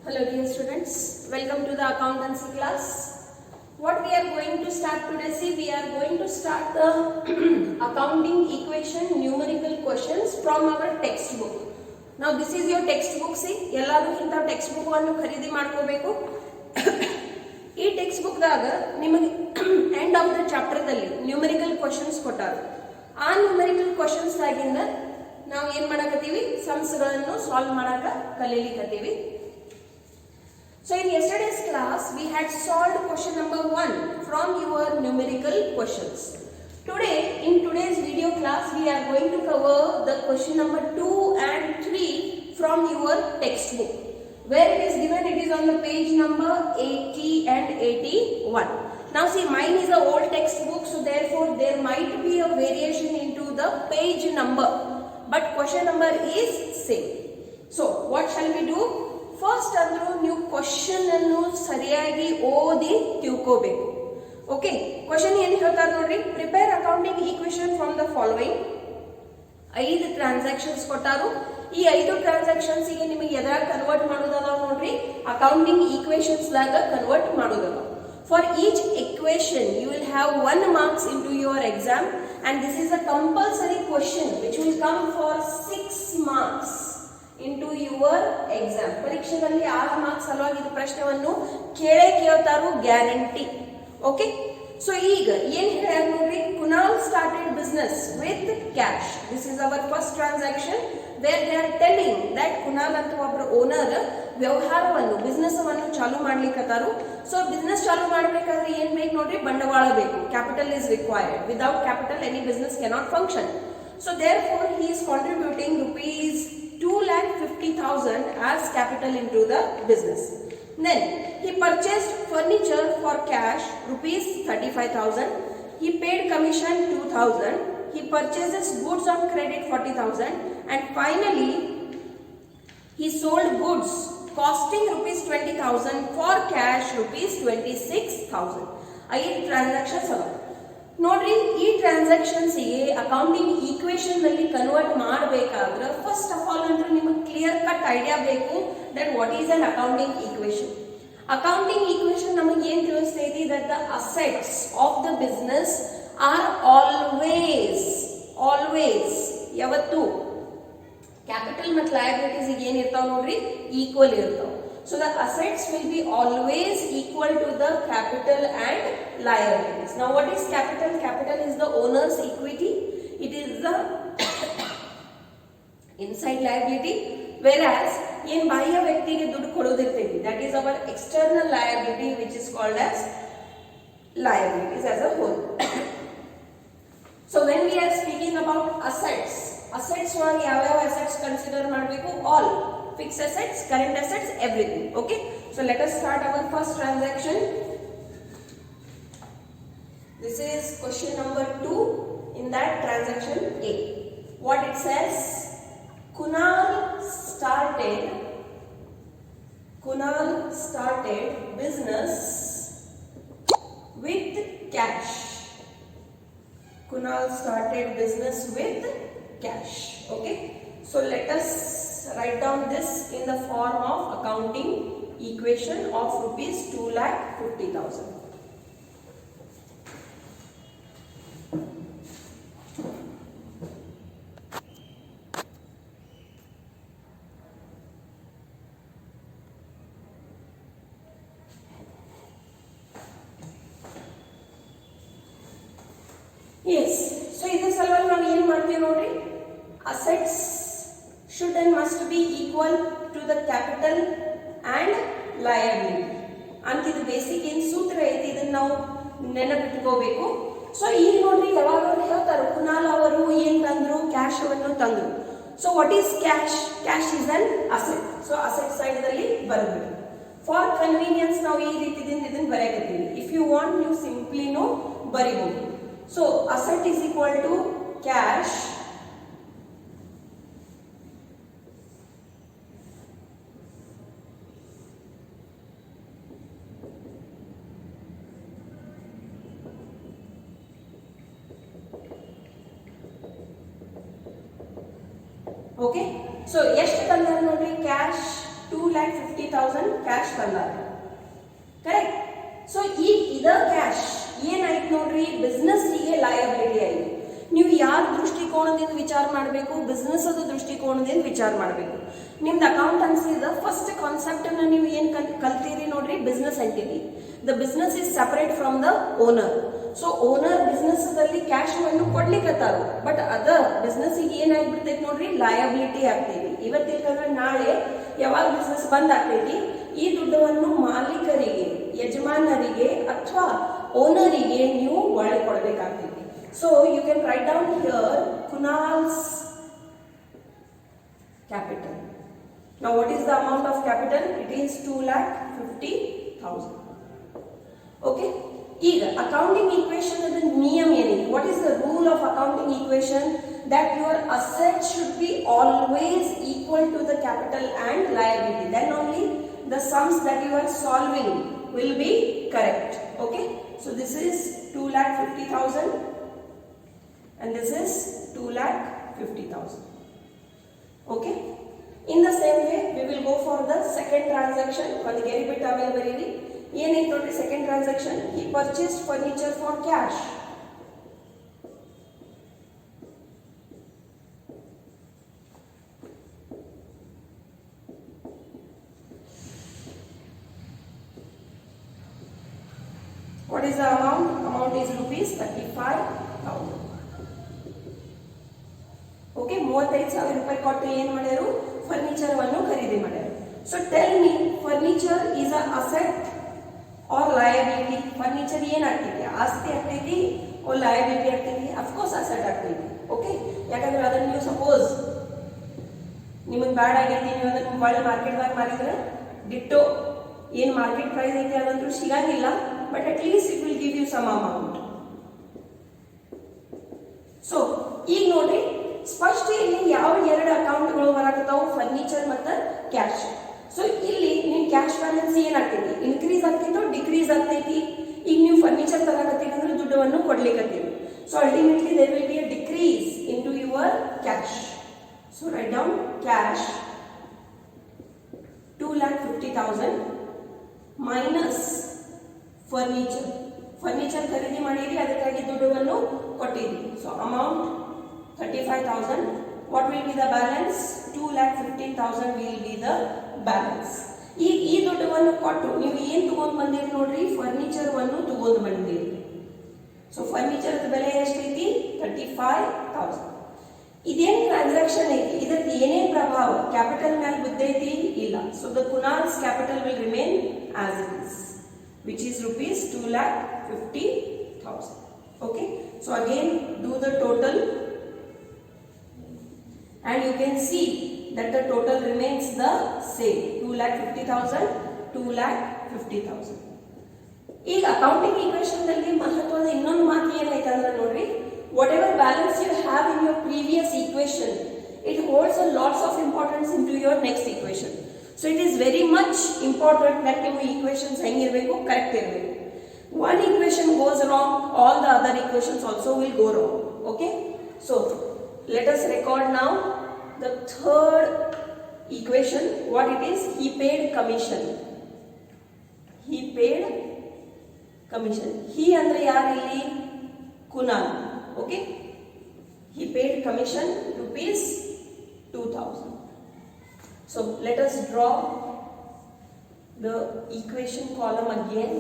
Hello dear students, welcome to the accountancy class. What we are going to start today, see we are going to start the accounting equation numerical questions from our textbook. Now this is your textbook, see ಎಲ್ಲರೂ ಇಂತ textbook ಅನ್ನು ಖರೀದಿ ಮಾಡ್ಕೋಬೇಕು. ಈ textbook ದಾಗ ನಿಮಗೆ end of the chapter ದಲ್ಲಿ numerical questions ಕೊಟ್ಟಾರ. ಆ numerical questions ದಾಗಿಂದ ನಾವು ಏನು ಮಾಡಕತ್ತೀವಿ sums ಗಳನ್ನು solve ಮಾಡಕ ಕಲಿಲಿಕತ್ತೀವಿ. So in yesterday's class we had solved question number 1 from your numerical questions. Today in today's video class we are going to cover the question number 2 and 3 from your textbook. Where it is given, it is on the page number 80 and 81. Now see, mine is an old textbook, so therefore there might be a variation into the page number, but question number is same. So what shall we do? First ಅಂದ್ರೂ ನೀವು question ಅನ್ನು ಸರಿಯಾಗಿ ಓದಿ ತಿಳ್ಕೋಬೇಕು. Okay, question ಏನು ಹೇಳ್ತಾರೆ ನೋಡ್ರಿ, prepare accounting equation from the following. 5 transactions ಕೊಟ್ಟಾರು. ಈ 5 ಟ್ರಾನ್ಸಾಕ್ಷನ್ಸ್ ಗೆ ನಿಮಗೆ ಎದ್ರಾಗ ಕನ್ವರ್ಟ್ ಮಾಡೋದಲ್ಲ ನೋಡ್ರಿ, ಅಕೌಂಟಿಂಗ್ ಈಕ್ವೇಶನ್ಸ್ ದಾಗ ಕನ್ವರ್ಟ್ ಮಾಡೋದಲ್ಲ. For each equation you will have 1 marks into your exam, and this is a compulsory question which will come for 6 marks into your exam. ಪರೀಕ್ಷೆಯಲ್ಲಿ 6 ಮಾರ್ಕ್ಸ್ ಸಲುವಾಗಿ ಇದು ಪ್ರಶ್ನೆಯನ್ನು ಕೇಳ್ತಾರು, ಗ್ಯಾರಂಟಿ. ಓಕೆ, ಸೊ ಈಗ ಏನು ಹೇಳ್ಯಾರ ನೋಡ್ರಿ, Kunal started business with cash. This is our first transaction where they are telling that Kunal ಅಂತ ಒಬ್ಬರು ಓನರ್ ವ್ಯವಹಾರವನ್ನು ಬಿಸ್ನೆಸ್ ಅನ್ನು ಚಾಲೂ ಮಾಡ್ಲಿಕ್ಕತ್ತಾರು. ಸೊ ಬಿಸ್ನೆಸ್ ಚಾಲೂ ಮಾಡಬೇಕಾದ್ರೆ ಏನ್ ಬೇಕು ನೋಡ್ರಿ, ಬಂಡವಾಳ ಬೇಕು. Capital is required. Without capital any business cannot function. So therefore he is contributing rupees 2,50,000 as capital into the business. Then he purchased furniture for cash rupees 35,000. He paid commission 2,000. He purchases goods on credit 40,000, and finally he sold goods costing rupees 20,000 for cash rupees 26,000. 5 transactions ಅವ ನೋಡ್ರಿ. ಈ transactions ಗೆ accounting equation ನಲ್ಲಿ convert ಮಾಡಬೇಕಾದ್ರೆ first of all ಅಂದ್ರೆ ನಿಮಗೆ clear cut idea ಬೇಕು that what is an accounting equation. Accounting equation ನಮಗೆ ಏನ್ ತಿಳಿಸ್ತೈತಿ, that the assets of the business are always ಯಾವತ್ತು ಕ್ಯಾಪಿಟಲ್ ಮತ್ತು ಲಯಬಿಲಿಟೀಸ್ ಈಗ ಏನಿರ್ತಾವ ನೋಡ್ರಿ, ಈಕ್ವಲ್ ಇರ್ತಾವ. So the assets will be always equal to the capital and liabilities. Now what is capital? Capital is the owner's equity. It is the inside liability. Whereas in ಬಾಹ್ಯ ವ್ಯಕ್ತಿಗೆ ದುಡ್ಡು ಕೊಡೋದಿರ್ತೈತಿ, that is our external liability, which is called as liabilities as a whole. So when we are speaking about assets ಒಳಗೆ ಯಾವ assets consider ಮಾಡಬೇಕು? All fixed assets, current assets, everything. Okay, so let us start our first transaction. This is question number 2 in that transaction A. What it says, Kunal started business with cash. Kunal started business with cash. Okay, so let us write down this in the form of accounting equation of rupees 2,50,000. Yes, so ಇದು ಸಲುವಾಗಿ ನಾವು ಏನು ಮಾಡ್ತೀವಿ ನೋಡ್ರಿ, assets should and must be equal to the capital and liability ಅಂತ ಇದು basic ಏನು ಸೂತ್ರ ಐತಿ, ಇದನ್ನ ನಾವು ನೆನಪಿಟ್ಕೋಬೇಕು. ಸೊ ಈಗ ನೋಡ್ರಿ, ಯಾವಾಗ ಹೇಳ್ತಾರೆ ಕುನಾಲ್ ಅವರು ಏನ್ ತಂದ್ರು, ಕ್ಯಾಶ್ ಅನ್ನು ತಂದ್ರು. So what is cash? Cash is an asset. So asset side ದಲ್ಲಿ ಬರಬೇಕು. ಫಾರ್ ಕನ್ವೀನಿಯನ್ಸ್ ನಾವು ಈ ರೀತಿಯಿಂದ ಇದನ್ನ ಬರೆಯಕತ್ತೀವಿ. ಇಫ್ ಯು ವಾಂಟ್ ನೀವು ಸಿಂಪ್ಲಿನೂ ಬರಿಬಹುದು. So asset is equal to cash okay. So ಎಷ್ಟು ತಂದಾರ ನೋಡ್ರಿ, ಕ್ಯಾಶ್ 2,50,000 ಕ್ಯಾಶ್ ತಂದಾರ. ಕರೆಕ್ಟ್. ಸೊ ಈಗ ಇದ ಕ್ಯಾಶ್ ಏನಾಯ್ತು ನೋಡ್ರಿ, ಬಿಸ್ನೆಸ್ಸಿಗೆ ಲಯಬಿಲಿಟಿ ಆಯ್ತು. ನೀವು ಯಾವ ದೃಷ್ಟಿಕೋನದಿಂದ ವಿಚಾರ ಮಾಡಬೇಕು, ಬಿಸ್ನೆಸ್ ಅದ ದೃಷ್ಟಿಕೋನದಿಂದ ವಿಚಾರ ಮಾಡಬೇಕು. ನಿಮ್ದು ಅಕೌಂಟೆನ್ಸಿದ ಫಸ್ಟ್ ಕಾನ್ಸೆಪ್ಟ್ ಅನ್ನ ನೀವು ಏನ್ ಕಲ್ತೀರಿ ನೋಡ್ರಿ, business entity. The business is separate from the owner. So owner business ದಲ್ಲಿ ಕ್ಯಾಶ್ ಅನ್ನು ಕೊಡ್ಲಿಕ್ಕತ್ತಾರ, ಬಟ್ ಅದ ಬಿಸ್ನೆಸ್ ಏನಾಗ್ಬಿಡ್ತೈತಿ ನೋಡ್ರಿ, ಲಯಬಿಲಿಟಿ ಆಗ್ತೈತಿ. ಇವತ್ತಿಲ್ಕಂದ್ರೆ ನಾಳೆ ಯಾವಾಗ ಬಿಸ್ನೆಸ್ ಬಂದ್ ಆಗ್ತೈತಿ, ಈ ದುಡ್ಡವನ್ನು ಮಾಲೀಕರಿಗೆ, ಯಜಮಾನರಿಗೆ ಅಥವಾ ಓನರಿಗೆ ನೀವು ಒಳ್ಳೆ ಕೊಡಬೇಕಾಗ್ತೈತಿ. So you can write down here Kunal's capital. Now what is the amount of capital? It is 2,50,000. Okay. ಈಗ ಅಕೌಂಟಿಂಗ್ ಈಕ್ವೇಶನ್ ಅದ ನಿಯಮ ಏನಿದೆ, what is the rule of accounting equation? that your asset should be always equal to the capital and liability. Then only the sums that you are solving will be correct. Okay. So this is 2,50,000 and this is 2,50,000. Okay. In the same way, we will go for the second transaction. ಒಂದು ಗೆರಿ ಬಿಟ್ಟು ಆಮೇಲೆ ಬರೀರಿ. ಏನೈತೆ ನೋಡ್ರಿ second transaction. He purchased furniture for cash. What is the amount? Amount is rupees 35,000. Okay, 35,000 ರೂಪಾಯಿ ಕೊಟ್ಟು ಏನು ಮಾಡ್ಯಾರು, furniture ಅನ್ನು ಖರೀದಿ ಮಾಡ್ಯಾರು. So tell me, furniture is a asset or liability? Furniture ಏನಾಗ್ತೈತಿ, ಆಸ್ತಿ ಆಗ್ತೈತಿ ಓ ಲಯಬಿಲಿಟಿ ಆಗ್ತೈತಿ? ಅಫ್ಕೋರ್ಸ್ ಅಸೆಟ್ ಆಗ್ತೈತಿ. ಓಕೆ, ಯಾಕಂದ್ರೆ ಅದನ್ನ ನೀವು ಸಪೋಸ್ ನಿಮಗೆ ಬ್ಯಾಡ್ ಆಗೈತಿ, ನೀವು ಅದನ್ನ ಒಳ್ಳೆ ಮಾರ್ಕೆಟ್ದಾಗ ಮಾರಿದ್ರೆ ಡಿಟ್ಟೋ ಏನು ಮಾರ್ಕೆಟ್ ಪ್ರೈಸ್ ಐತಿ ಅದಂತೂ ಸಿಗಂಗಿಲ್ಲ, but at least it will give you some amount. So ಈಗ ನೋಡ್ರಿ ಸ್ಪಷ್ಟ ಇಲ್ಲಿ ಯಾವ ಎರಡು ಅಕೌಂಟ್ಗಳು ಬರಾಕತ್ತಾವು, ಫರ್ನಿಚರ್ ಮತ್ತು ಕ್ಯಾಶ್. ಸೊ ಇಲ್ಲಿ ನಿಮ್ ಕ್ಯಾಶ್ ಬ್ಯಾಲೆನ್ಸ್ ಏನಾಗ್ತೈತಿ, ಇನ್ಕ್ರೀಸ್ ಆಗ್ತೈತೋ ಡಿಕ್ರೀಸ್ ಆಗ್ತೈತಿ? ಈಗ ನೀವು ಫರ್ನಿಚರ್ ತರಕತ್ತೀರಿ ಅಂದ್ರೆ ದುಡ್ಡನ್ನು ಕೊಡ್ಲಿಕ್ಕತ್ತೀರಿ. So ultimately there will be a decrease in to your cash. So write down cash 2,50,000 minus furniture. Furniture ಖರೀದಿ ಮಾಡಿರಿ, ಅದಕ್ಕಾಗಿ ದುಡ್ಡನ್ನು ಕೊಟ್ಟಿರಿ. So amount 35,000. What will be the balance? 2,15,000 will be the balance. ಈಗ ಈ ದುಡ್ಡವನ್ನು ಕೊಟ್ಟು ನೀವು ಏನ್ ತಗೊಂಡ್ ಬಂದಿರಿ ನೋಡ್ರಿ, ಫರ್ನಿಚರ್ ಅನ್ನು ತಗೊಂಡ್ ಬಂದಿರಿ. ಸೊ ಫರ್ನಿಚರ್ ಬೆಲೆ ಎಷ್ಟೈತಿ? 35,000. ಇದೇನ್ ಟ್ರಾನ್ಸಾಕ್ಷನ್ ಐತಿ, ಇದಕ್ಕೆ ಏನೇನ್ ಪ್ರಭಾವ ಕ್ಯಾಪಿಟಲ್ ಮೇಲೆ ಬಿದ್ದೈತಿ? ಇಲ್ಲ. So the Kunal's capital will remain as it is, which is rupees 2,50,000. Okay, so again do the total and you can see that the total remains the same, 2,50,000, 2,50,000. ಈಗ ಅಕೌಂಟಿಂಗ್ ಈಕ್ವೇಶನ್ ನಲ್ಲಿ ಮಹತ್ವದ ಇನ್ನೊಂದು ಮಾತು ಏನೈತೆ ಅಂದ್ರೆ ನೋಡ್ರಿ, whatever balance you have in your previous equation, it holds a lots of importance into your next equation. So it is very much important that ನಿಮ್ಮ equations ಹೆಂಗಿರಬೇಕು, correct ಇರಬೇಕು. One equation goes wrong, all the other equations also will go wrong. Okay, so let us record now the third equation. What it is? He paid commission. He paid commission. He andre yaar illi? Kunal. Okay, he paid commission rupees 2,000. So let us draw the equation column again.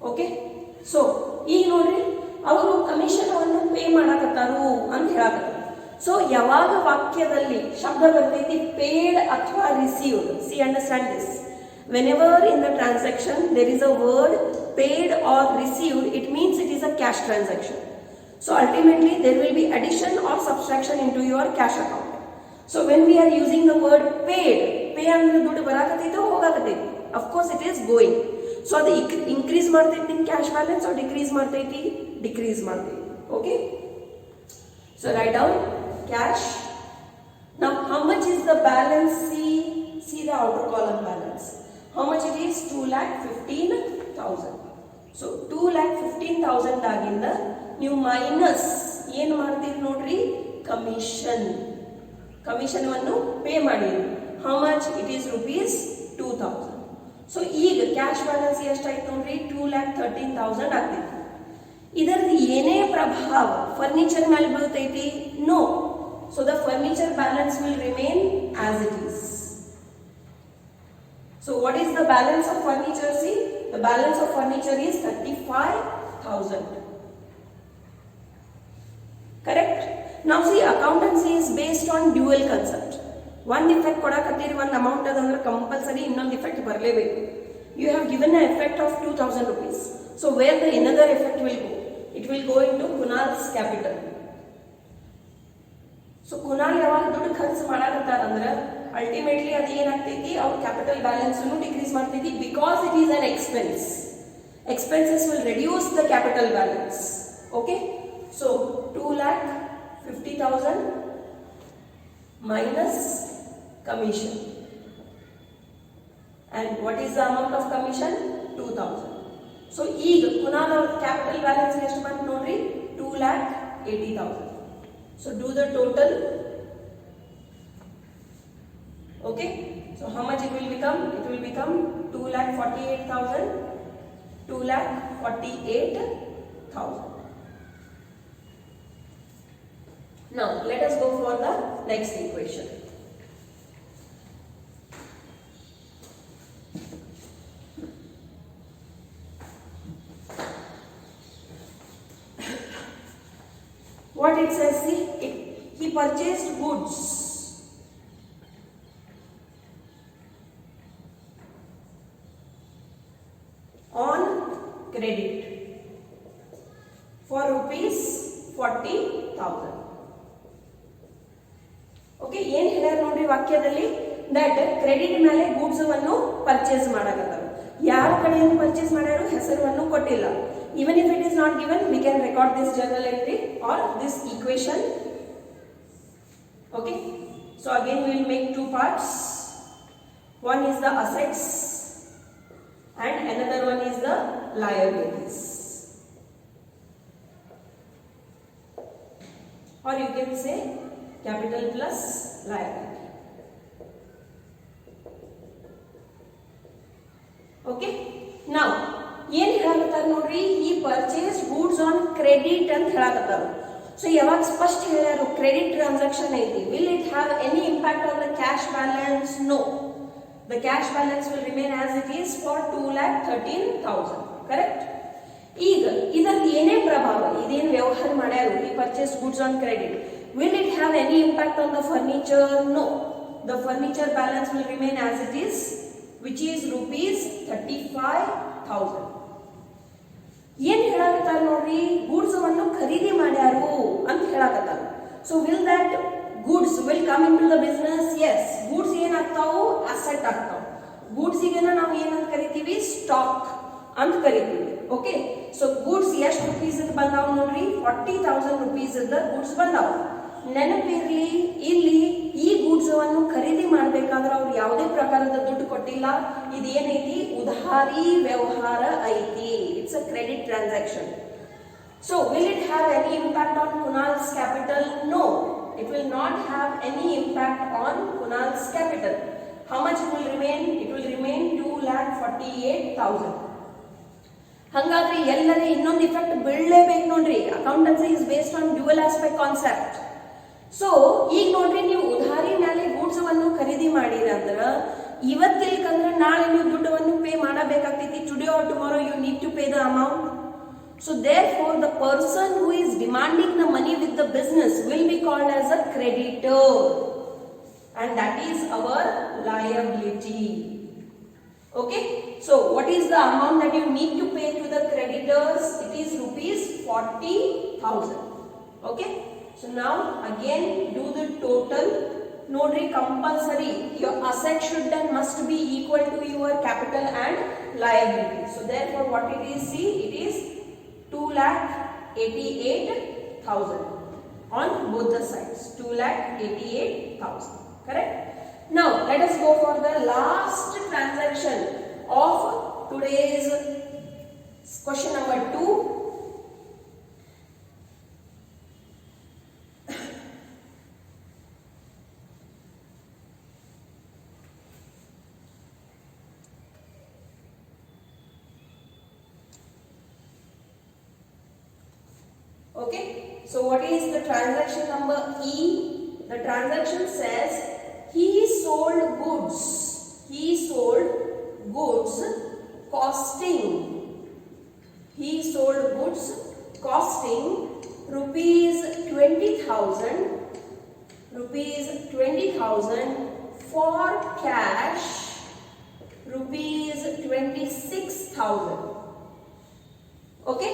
Okay, so ಈಗ ನೋಡ್ರಿ ಅವರು commission ಅನ್ನು pay ಮಾಡಕತ್ತಾರು ಅಂತ ಹೇಳಕತ್ತಾರ. So ಯಾವಾಗ ವಾಕ್ಯದಲ್ಲಿ ಶಬ್ದ ಬರ್ತೈತಿ ಪೇಡ್ ಅಥವಾ received, C understand this, whenever in the transaction there is a word paid or received, it means it is a cash transaction. So ultimately there will be addition or subtraction into your cash account. So when we are using the word paid, pay ಅಂದ್ರೆ ದುಡ್ಡು ಬರಾಕತ್ತೈತೋ ಹೋಗಾಕತ್ತೈತಿ, of course it is going. So ಅದು increase ಮಾಡ್ತೈತಿ ನಿಮ್ cash balance, decrease ಮಾಡ್ತೈತಿ, decrease ಮಾಡ್ತೈತಿ. Okay, So write down cash. Now how much is the balance? See the outer column balance. How much it is? 2,15,000. So 2,15,000 ಆಗಿಂದ ನೀವು minus ಏನು ಮಾಡ್ತೀರಿ ನೋಡ್ರಿ, ಕಮಿಷನ್ ಅನ್ನು ಪೇ ಮಾಡಿರಿ. How much? It is rupees 2,000. So ಈಗ cash balance ಎಷ್ಟಾಯ್ತು ನೋಡ್ರಿ, 2,13,000 ಆಗ್ತೈತಿ. ಇದರದ್ದು ಏನೇ ಪ್ರಭಾವ ಫರ್ನಿಚರ್ ಮೇಲೆ ಬೀಳ್ತೈತಿ? No. So the furniture balance will remain as it is. So what is the balance of furniture? See, the balance of furniture is 35,000. Correct? Now see, accountancy is based on dual concept. One effect kodakattiri, one amount adandre compulsory innond effect barlebeku. You have given an effect of 2,000 rupees. So where the another effect will go? It will go into Kunal's capital. So Kunal yaವಾಗ ದುಡ್ಡು ಖರ್ಚು ಮಾಡಾಕತ್ತಾರ ಅಂದ್ರೆ ultimately ಅದು ಏನಾಗ್ತೈತಿ, ಅವ್ರ capital balance decrease ಮಾಡ್ತೈತಿ, because it is an expense. Expenses will reduce the capital balance. Okay, so 2,50,000 minus commission. And what is the amount of commission? 2,000. So ಈಗ Kunal ಅವ್ರ ಕ್ಯಾಪಿಟಲ್ ಬ್ಯಾಲೆನ್ಸ್ ಎಷ್ಟು ಬಂತು ನೋಡ್ರಿ, 2,80,000. So do the total. Okay, so how much it will become? It will become 2,48,000. 2,48,000. Now let us go for the next equation. What it says? See, he purchased goods on credit for rupees 40,000. Okay, ಏನ್ ಹೇಳ್ಯಾರ ನೋಡ್ರಿ ವಾಕ್ಯದಲ್ಲಿ, that credit ಮೇಲೆ goods ಅನ್ನು purchase ಮಾಡಕತ್ತಾರ. ಯಾರ ಕಡೆಯಿಂದ purchase ಮಾಡ್ಯಾರು ಹೆಸರನ್ನು ಕೊಟ್ಟಿಲ್ಲ. Even if it is not given, we can record this journal entry or this equation. Okay, so again we will make two parts. One is the assets and another one is the liabilities, or you can say capital plus liability. Okay, now ಏನ್ ಹೇಳಕತ್ತಾರ ನೋಡ್ರಿ, ಈ purchase goods on credit ಅಂತ ಹೇಳಕತ್ತಾರ. So ಯಾವಾಗ ಸ್ಪಷ್ಟ ಹೇಳ್ಯಾರು credit transaction ಐತಿ, will it have any impact on the cash balance? No. The cash balance will remain as it is for 2,13,000. Correct? ಈಗ ಇದರಲ್ಲಿ ಏನೇ ಪ್ರಭಾವ, ಇದೇನು ವ್ಯವಹಾರ ಮಾಡ್ಯಾರು, ಈ purchase goods on credit, will it have any impact on the furniture? No. The furniture balance will remain as it is, which is rupees 35,000. ಏನ್ ಹೇಳಕತ್ತಾರ ನೋಡ್ರಿ, ಗೂಡ್ಸ್ ಅನ್ನು ಖರೀದಿ ಮಾಡ್ಯಾರು ಅಂತ ಹೇಳಕತ್ತಾರ. So will that goods will come in to the business? Yes. Goods ಏನಾಗ್ತಾವು? Asset ಆಗ್ತಾವ. Goods ಈಗ ನಾವು ಏನಂತ ಕರಿತೀವಿ? ಸ್ಟಾಕ್ ಅಂತ ಕರಿತೀವಿ. ಓಕೆ, ಸೊ ಗೂಡ್ಸ್ ಎಷ್ಟು ರುಪೀಸ್ ಬಂದಾವ್ ನೋಡ್ರಿ, 40,000 rupees ಗೂಡ್ಸ್ ಬಂದಾವ. ನೆನಪಿರ್ಲಿ, ಇಲ್ಲಿ ಈ ಗೂಡ್ಸ್ ಅನ್ನು ಖರೀದಿ ಮಾಡ್ಬೇಕಾದ್ರೆ ಅವ್ರು ಯಾವುದೇ ಪ್ರಕಾರದ ದುಡ್ಡು ಕೊಟ್ಟಿಲ್ಲ. ಇದೇನೈತಿ? ಉಧಾರಿ ವ್ಯವಹಾರ ಐತಿ. It's a credit transaction. So will it have any impact on Kunal's capital? No, it will not have any impact on Kunal's capital. How much it will remain? It will remain 2,48,000. ಹಂಗಾದ್ರೆ ಎಲ್ಲರೇ ಇನ್ನೊಂದು effect ಬೀಳಲೇಬೇಕು ನೋಡ್ರಿ. Accountancy is based on dual aspect concept. So ಈಗ ನೋಡ್ರಿ, ನೀವು ಉಧಾರಿ ಮೇಲೆ goods ಅನ್ನು ಖರೀದಿ ಮಾಡಿರ ಅಂದ್ರ ಇವತ್ತಿಲ್ಕಂದ್ರೆ ನಾಳೆ ನೀವು ದುಡ್ಡನ್ನು ಪೇ ಮಾಡಬೇಕಾಗ್ತೈತಿ. Today or tomorrow you need to pay the amount. So therefore the person who is demanding the money with the business will be called as a creditor, and that is our liability. Okay, so what is the amount that you need to pay to the creditors? It is rupees 40,000. Okay, so now again do the total. Nodri compulsory, your asset should and must be equal to your capital and liability. So therefore what it is? See, it is 2,88,000. on both the sides, 2,88,000. Correct? Now let us go for the last transaction of today's question number 2. Okay, so what is the transaction number E? The transaction says he sold goods costing rupees 20,000 for cash rupees 26,000. Okay,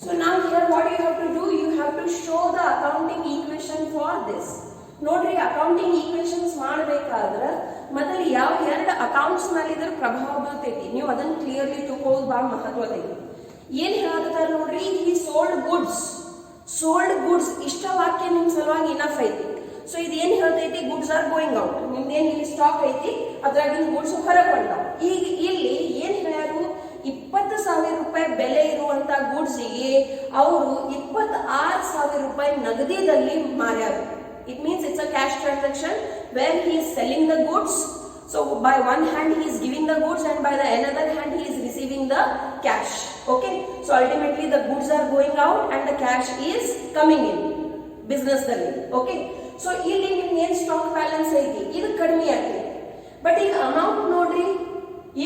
so now here what you have to do, you have to show the accounting equation for this. ನೋಡ್ರಿ, accounting equations ಮಾಡಬೇಕಾದ್ರೆ ಮೊದಲು ಯಾವ ಎರಡು accounts ಮೇಲೆ ಇದರ ಪ್ರಭಾವ ಬೀಳ್ತೈತಿ ನೀವು ಅದನ್ನ ಕ್ಲಿಯರ್ಲಿ ತಿಳ್ಕೊಳ್ಳೋದು ಬಹಳ ಮಹತ್ವದೈತಿ. ಏನ್ ಹೇಳಕತ್ತಾರ ನೋಡ್ರಿ, ಈ ಸೋಲ್ಡ್ ಗುಡ್ಸ್ ಇಷ್ಟ ವಾಕ್ಯ ನಿಮ್ ಸಲುವಾಗಿ ಇನಫ್ ಐತಿ. ಸೊ ಇದೇನ್ ಹೇಳ್ತೈತಿ, ಗುಡ್ಸ್ ಆರ್ ಗೋಯಿಂಗ್ ಔಟ್. ನಿಮ್ದೇನ್ ಇಲ್ಲಿ ಸ್ಟಾಕ್ ಐತಿ, ಅದ್ರಾಗಿನ ಗುಡ್ಸ್ ಹೊರಗೆ ಬಂದಾವ. ಈಗ ಇಲ್ಲಿ ಏನ್ ಹೇಳ್ಯಾರು, 20,000 ರೂಪಾಯಿ ಬೆಲೆ ಇರುವಂತ ಗುಡ್ಸ್ಗೆ ಅವರು 26,000 ರೂಪಾಯಿ ನಗದಿದಲ್ಲಿ ಮಾರ್ಯಾರು. It means it's a cash transaction where he is selling the goods. So by one hand he is giving the goods and by the another hand he is receiving the cash. Okay, so ultimately the goods are going out and the cash is coming in business dalli. Okay, so ಇಲ್ಲಿ ನಿಮಗೆ ಏನು stock balance ಐತಿ ಇದು ಕಡಿಮೆ ಆಗ್ತದೆ. But ಈಗ amount ನೋಡ್ರಿ,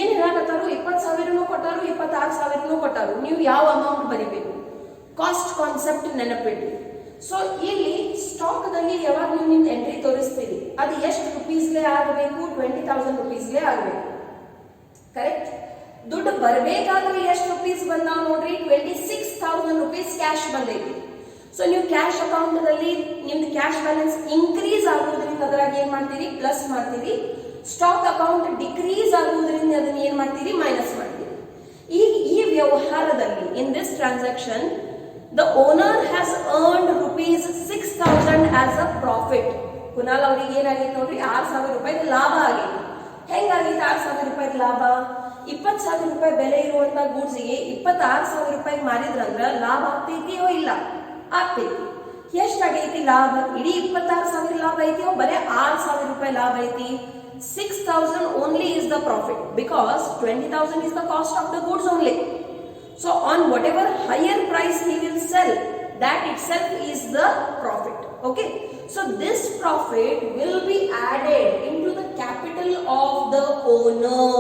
ಏನು ಹೇಳಕತ್ತಾರು, 20,000 ಕೊಟ್ಟಾರು, 26,000 ಕೊಟ್ಟಾರು. ನೀವು ಯಾವ ಅಮೌಂಟ್ ಬರಿಬೇಕು, ಕಾಸ್ಟ್ ಕಾನ್ಸೆಪ್ಟ್ ನೆನಪಿಡ್ರಿ. ಸೊ ಇಲ್ಲಿ ಸ್ಟಾಕ್ ದಲ್ಲಿ ಯಾವಾಗ ನೀವು ನಿಮ್ದು ಎಂಟ್ರಿ ತೋರಿಸ್ತೀರಿ ಅದು ಎಷ್ಟು ರುಪೀಸ್ಗೆ ಆಗಬೇಕು, 20,000 ರುಪೀಸ್ಗೆ ಆಗಬೇಕು. ಕರೆಕ್ಟ್? ದುಡ್ಡು ಬರಬೇಕಾದ್ರೆ ಎಷ್ಟು ರುಪೀಸ್ ಬಂದಾವ ನೋಡ್ರಿ, 26,000 ರುಪೀಸ್ ಕ್ಯಾಶ್ ಬಂದೈತಿ. ಸೊ ನೀವು ಕ್ಯಾಶ್ ಅಕೌಂಟ್ ದಲ್ಲಿ ನಿಮ್ದು ಕ್ಯಾಶ್ ಬ್ಯಾಲೆನ್ಸ್ ಇನ್ಕ್ರೀಸ್ ಆಗೋದ್ರಿಂದ ಅದ್ರಾಗ ಏನ್ ಮಾಡ್ತೀರಿ, ಪ್ಲಸ್ ಮಾಡ್ತೀರಿ. ಸ್ಟಾಕ್ ಅಕೌಂಟ್ ಡಿಕ್ರೀಸ್ ಆಗುವುದರಿಂದ ಅದನ್ನ ಏನ್ ಮಾಡ್ತೀರಿ, ಮೈನಸ್ ಮಾಡ್ತೀರಿ. ಈಗ ಈ ವ್ಯವಹಾರದಲ್ಲಿ ಇನ್ this transaction the owner has earned rupees 6,000 as a profit. Kunal ಅವರಿಗೆ ಏನಾಗೈತೆ ನೋಡ್ರಿ, 6,000 ರೂಪಾಯಿ ಲಾಭ ಆಗೈತಿ. ಹೆಂಗಾಗೈತೆ 6,000 ರೂಪಾಯಿ ಲಾಭ? 20,000 ರೂಪಾಯಿ ಬೆಲೆ ಇರುವಂತ ಗೂಡ್ಸ್ಗೆ 26,000 ರೂಪಾಯಿ ಮಾರಿದ್ರಂದ್ರ ಲಾಭ ಆಗ್ತೈತಿಯೋ ಇಲ್ಲ? ಆಗ್ತೈತಿ. ಎಷ್ಟಾಗೈತಿ ಲಾಭ? ಇಡೀ 26,000 ಲಾಭ ಐತಿಯೋ ಬರೀ 6,000 ರೂಪಾಯಿ ಲಾಭ ಐತಿ? 6,000 only is the profit because 20,000 is the cost of the goods only. So on whatever higher price he will sell, that itself is the profit. Okay, so this profit will be added into the capital of the owner.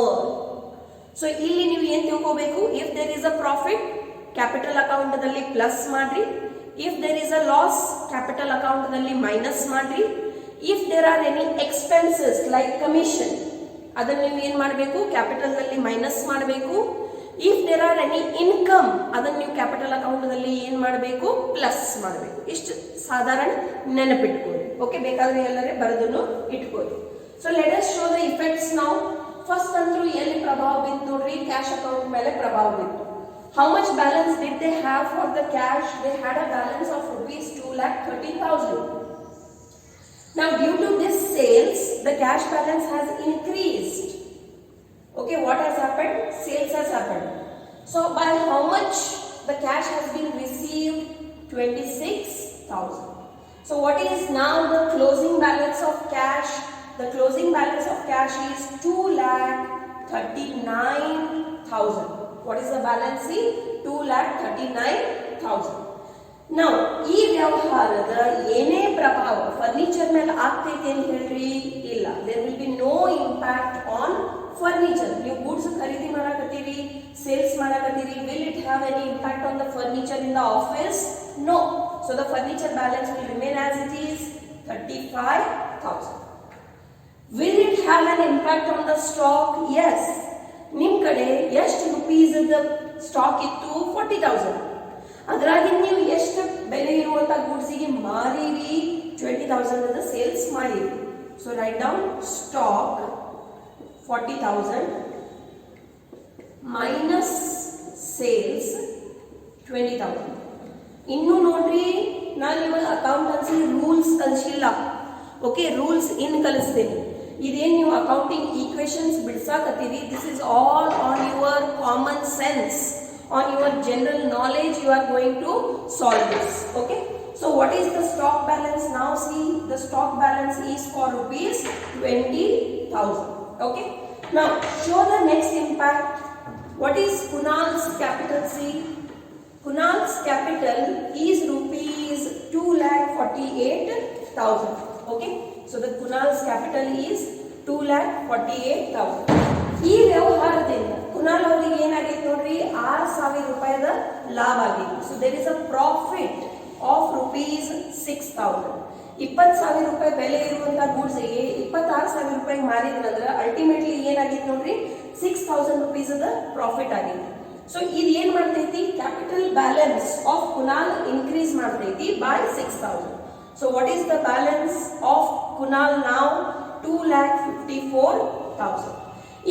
So ಇಲ್ಲಿ ನೀವು ಏನು ತಿಳ್ಕೋಬೇಕು, if there is a profit, capital account ದಲ್ಲಿ plus ಮಾಡ್ರಿ. if there is a loss, capital account ದಲ್ಲಿ minus ಮಾಡ್ರಿ. if there are any expenses like commission, ಅದನ್ನ ನೀವು ಏನು ಮಾಡಬೇಕು, ಕ್ಯಾಪಿಟಲ್ ದಲ್ಲಿ ಮೈನಸ್ ಮಾಡಬೇಕು. if there are any income, ಅದನ್ನ ನೀವು ಕ್ಯಾಪಿಟಲ್ ಅಕೌಂಟ್ ದಲ್ಲಿ ಏನು ಮಾಡಬೇಕು, ಪ್ಲಸ್ ಮಾಡಬೇಕು. ಇಷ್ಟು ಸಾಧಾರಣ ನೆನಪಿಟ್ಕೊಳ್ಳಿ. ಓಕೆ, ಬೇಕಾದ್ರೆ ಎಲ್ಲರೇ ಬರೆದನ್ನು ಇಟ್ಕೊಳ್ಳಿ. So let us show the effects now. First ಅಂತೂ ಎಲ್ಲಿ ಪ್ರಭಾವ ಬಿತ್ತು ನೋಡ್ರಿ, ಕ್ಯಾಶ್ ಅಕೌಂಟ್ ಮೇಲೆ ಪ್ರಭಾವ ಬಿತ್ತು. How much balance did they have for the cash? They had a balance of rupees 2,30,000. Now due to this sales, the cash balance has increased. Okay, what has happened? Sales has happened. So by how much the cash has been received? 26,000. So what is now the closing balance of cash? The closing balance of cash is 2,39,000. What is the balance? 2,39,000. Now ಈ ವ್ಯವಹಾರದ ಏನೇ ಪ್ರಭಾವ furniture ಮೇಲೆ ಆಗ್ತೈತೆ ಅಂತ ಹೇಳ್ರಿ? ಇಲ್ಲ. There will be no impact on furniture. ನೀವು goods ಖರೀದಿ ಮಾಡಕತ್ತೀರಿ, sales ಮಾಡಕತ್ತೀರಿ, will it have any impact on the furniture in the office? No. So the furniture balance will remain as it is, 35,000. Will it have an impact on the stock? Yes. ನಿಮ್ಮ ಕಡೆ ಎಷ್ಟು rupees stock ಇತ್ತು? 40,000. ಅದರಾಗಿ ನೀವು ಎಷ್ಟು ಬೆಲೆ ಇರುವಂತ ಗೂಡ್ಸಿಗೆ ಮಾರಿರಿ? 20,000 ಅದ sales ಮಾಡಿರಿ. So write down stock 40,000 minus sales 20,000. ಇನ್ನು ನೋಡ್ರಿ, ನಾನು ನಿಮಗೆ ಅಕೌಂಟೆನ್ಸಿ ರೂಲ್ಸ್ ಕಲಿಸಿಲ್ಲ. ಓಕೆ, ರೂಲ್ಸ್ ಇನ್ ಕಲಿಸ್ತೇನೆ. ಇದೇನು ನೀವು ಅಕೌಂಟಿಂಗ್ ಈಕ್ವೇಷನ್ಸ್ ಬಿಡ್ಸಾಕತ್ತೀರಿ, this is all on your common sense, on your general knowledge you are going to solve this. Okay, so what is the stock balance now? See, the stock balance is for rupees 20,000. Okay, now show the next impact. What is Kunal's capital? See, Kunal's capital is rupees 2,48,000. Okay, so the Kunal's capital is 2,48,000. ಈ ವ್ಯವಹಾರದಿಂದ ಕುನಾಲ್ ಅವರಿಗೆ ಏನಾಗೈತೆ ನೋಡ್ರಿ, 6,000 ರೂಪಾಯಿದ ಲಾಭ ಆಗೈತಿ. So there is a profit of rupees 6,000. 20,000 ರೂಪಾಯಿ ಬೆಲೆ ಇರುವಂತಹ goods 26,000 ರೂಪಾಯಿಗೆ ಮಾರಿದ್ರಂದ್ರೆ ಅಲ್ಟಿಮೇಟ್ಲಿ ಏನಾಗೈತಿ ನೋಡ್ರಿ, 6,000 rupees ಅದ ಪ್ರಾಫಿಟ್ ಆಗೈತಿ. ಸೊ ಇದು ಏನ್ ಮಾಡ್ತೈತಿ, capital balance of Kunal increase ಮಾಡ್ತೈತಿ by 6,000. So what is the balance of Kunal now? 2,54,000.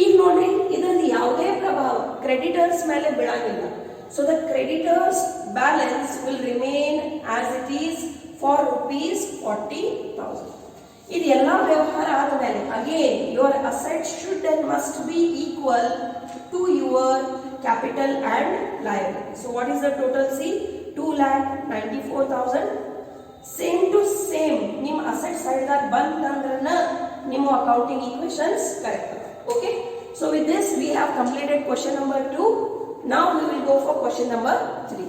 ಈಗ ನೋಡ್ರಿ, ಇದರಲ್ಲಿ ಯಾವುದೇ ಪ್ರಭಾವ ಕ್ರೆಡಿಟರ್ಸ್ ಮೇಲೆ ಬೀಳಂಗಿಲ್ಲ. So the creditors balance will remain as it is for rupees 40,000. ಇದು ಎಲ್ಲ ವ್ಯವಹಾರ ಆದಮೇಲೆ again your asset should and must be equal to your capital and liability. So what is the total? See, 2,94,000. Same to same ನಿಮ್ಮ asset ಸೈಡ್ದಾಗ ಬಂತಂದ್ರನ ನಿಮ್ಮ accounting equations correct. Okay, so with this we have completed question number 2. Now we will go for question number 3.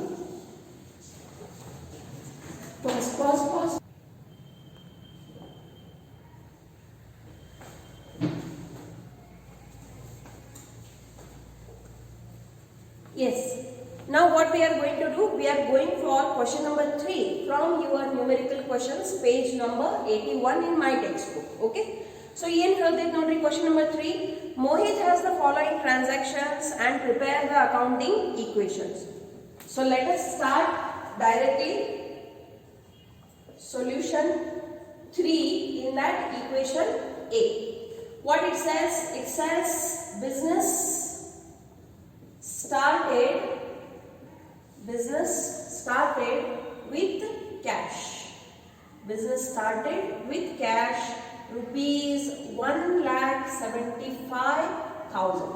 Pause. Yes, now what we are going to do, we are going for question number 3 from your numerical questions, page number 81 in my textbook. Okay, so ಏನು ಹೇಳ್ತೈತೆ ನೋಡ್ರಿ, question number 3. Mohit has the following transactions and prepare the accounting equations. So let us start directly. Solution 3 in that equation A. What it says? It says business started with cash. Business started with cash, rupees 1,75,000.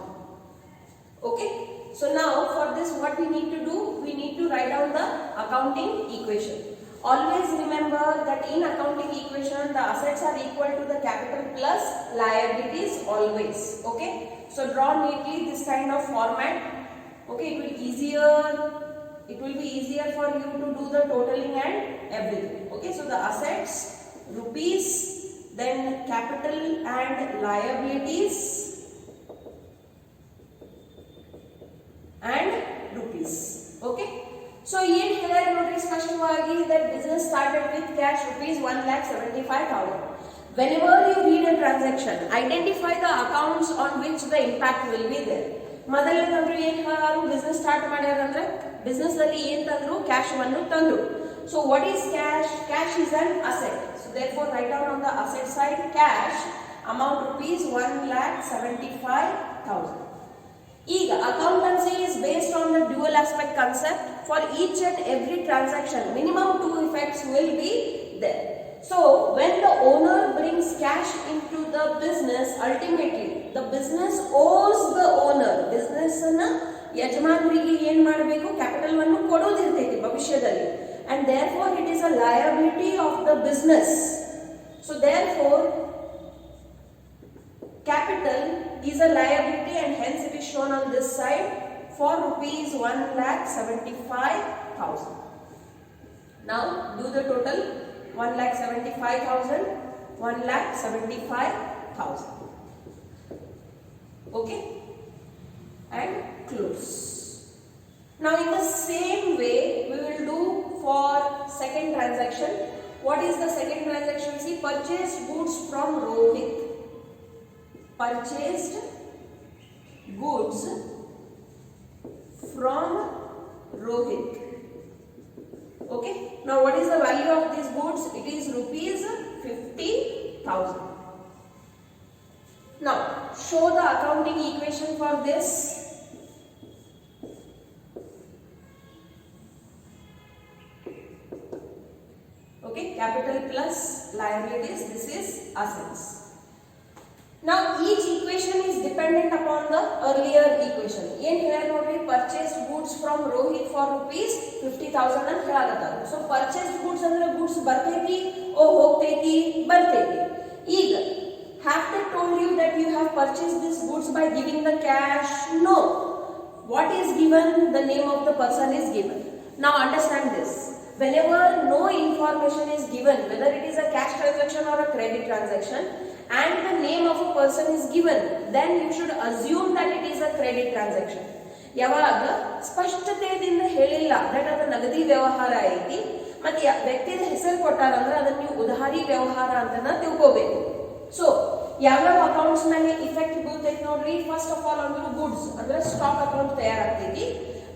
Okay, so now for this what we need to do, we need to write down the accounting equation. Always remember that in accounting equation the assets are equal to the capital plus liabilities always. Okay, so draw neatly this kind of format. Okay, it will be easier for you to do the totaling and everything. Okay, so the assets rupees, then capital and liabilities and rupees. Okay, so ಏನು ಹೇಳಿದ್ರೆ ನೋಡ್ರಿ ಸ್ಪಷ್ಟವಾಗಿ that business started with cash rupees 1,75,000. Whenever you read a transaction, identify the accounts on which the impact will be there. ಮೊದಲನೇದಂದ್ರೆ ಏನು ಹೇಳಾರು, business start ಮಾಡ್ಯಾರಂದ್ರೆ business ಅಲ್ಲಿ ಏನು ತಂದ್ರು, cash ಅನ್ನು ತಂದ್ರು. So what is cash? Cash is an asset. So therefore write down on the asset side cash amount rupees 1,75,000. ಈಗ accountancy is based on the dual aspect concept. For each and every transaction minimum 2 effects will be there. So when the owner brings cash into the business, ultimately the business owes the owner. Business na ಯಜಮಾನರಿಗೆ ಏನು ಮಾಡಬೇಕು, capital ಅನ್ನು ಕೊಡೋದಿರ್ತೈತಿ ಭವಿಷ್ಯದಲ್ಲಿ, and therefore it is a liability of the business. So therefore capital is a liability and hence it is shown on this side for rupees 1,75,000. Now do the total. 1,75,000, 1,75,000. Okay, and close. Now in the same way we will do for second transaction. What is the second transaction? See, purchased goods from Rohit. Purchased goods from Rohit. Okay, now what is the value of these goods? It is rupees 50,000. Now show the accounting equation for this. liabilities, this is assets. Now each equation is dependent upon the earlier equation. ಏನು ಹೇಳ್ಯಾರ ನೋಡ್ರಿ, purchased goods from Rohit for rupees 50,000 ಅಂತ ಹೇಳಾಕತ್ತಾರ. So purchased goods ಅಂದ್ರೆ goods ಬರ್ತೈತಿ ಓ ಹೋಗ್ತೈತಿ ಬರ್ತೈತಿ. ಈಗ have they told you that you have purchased these goods by giving the cash? No. What is given? The name of the person is given. Now understand this. Whenever no information is given, whether it is a cash transaction or a credit transaction, and the name of a person is given, then you should assume that it is a credit transaction. ಯಾವಾಗ ಸ್ಪಷ್ಟತೆಯಿಂದ ಹೇಳಿಲ್ಲ that ಅದು ನಗದಿ ವ್ಯವಹಾರ ಐತಿ ಮತ್ತೆ ವ್ಯಕ್ತಿಯ ಹೆಸರು ಕೊಟ್ಟಾರ ಅಂದ್ರೆ ಅದನ್ನ ನೀವು ಉಧಾರಿ ವ್ಯವಹಾರ ಅಂತ ತಿಳ್ಕೋಬೇಕು. ಸೊ ಯಾವ್ಯಾವ ಅಕೌಂಟ್ಸ್ ಮೇಲೆ ಇಫೆಕ್ಟ್ ಬೀಳ್ತೈತಿ ನೋಡ್ರಿ. ಫಸ್ಟ್ ಆಫ್ ಆಲ್ ಅಂದ್ರೆ ಗುಡ್ಸ್ ಅಂದ್ರೆ ಸ್ಟಾಕ್ ಅಕೌಂಟ್ ತಯಾರಾಗ್ತೈತಿ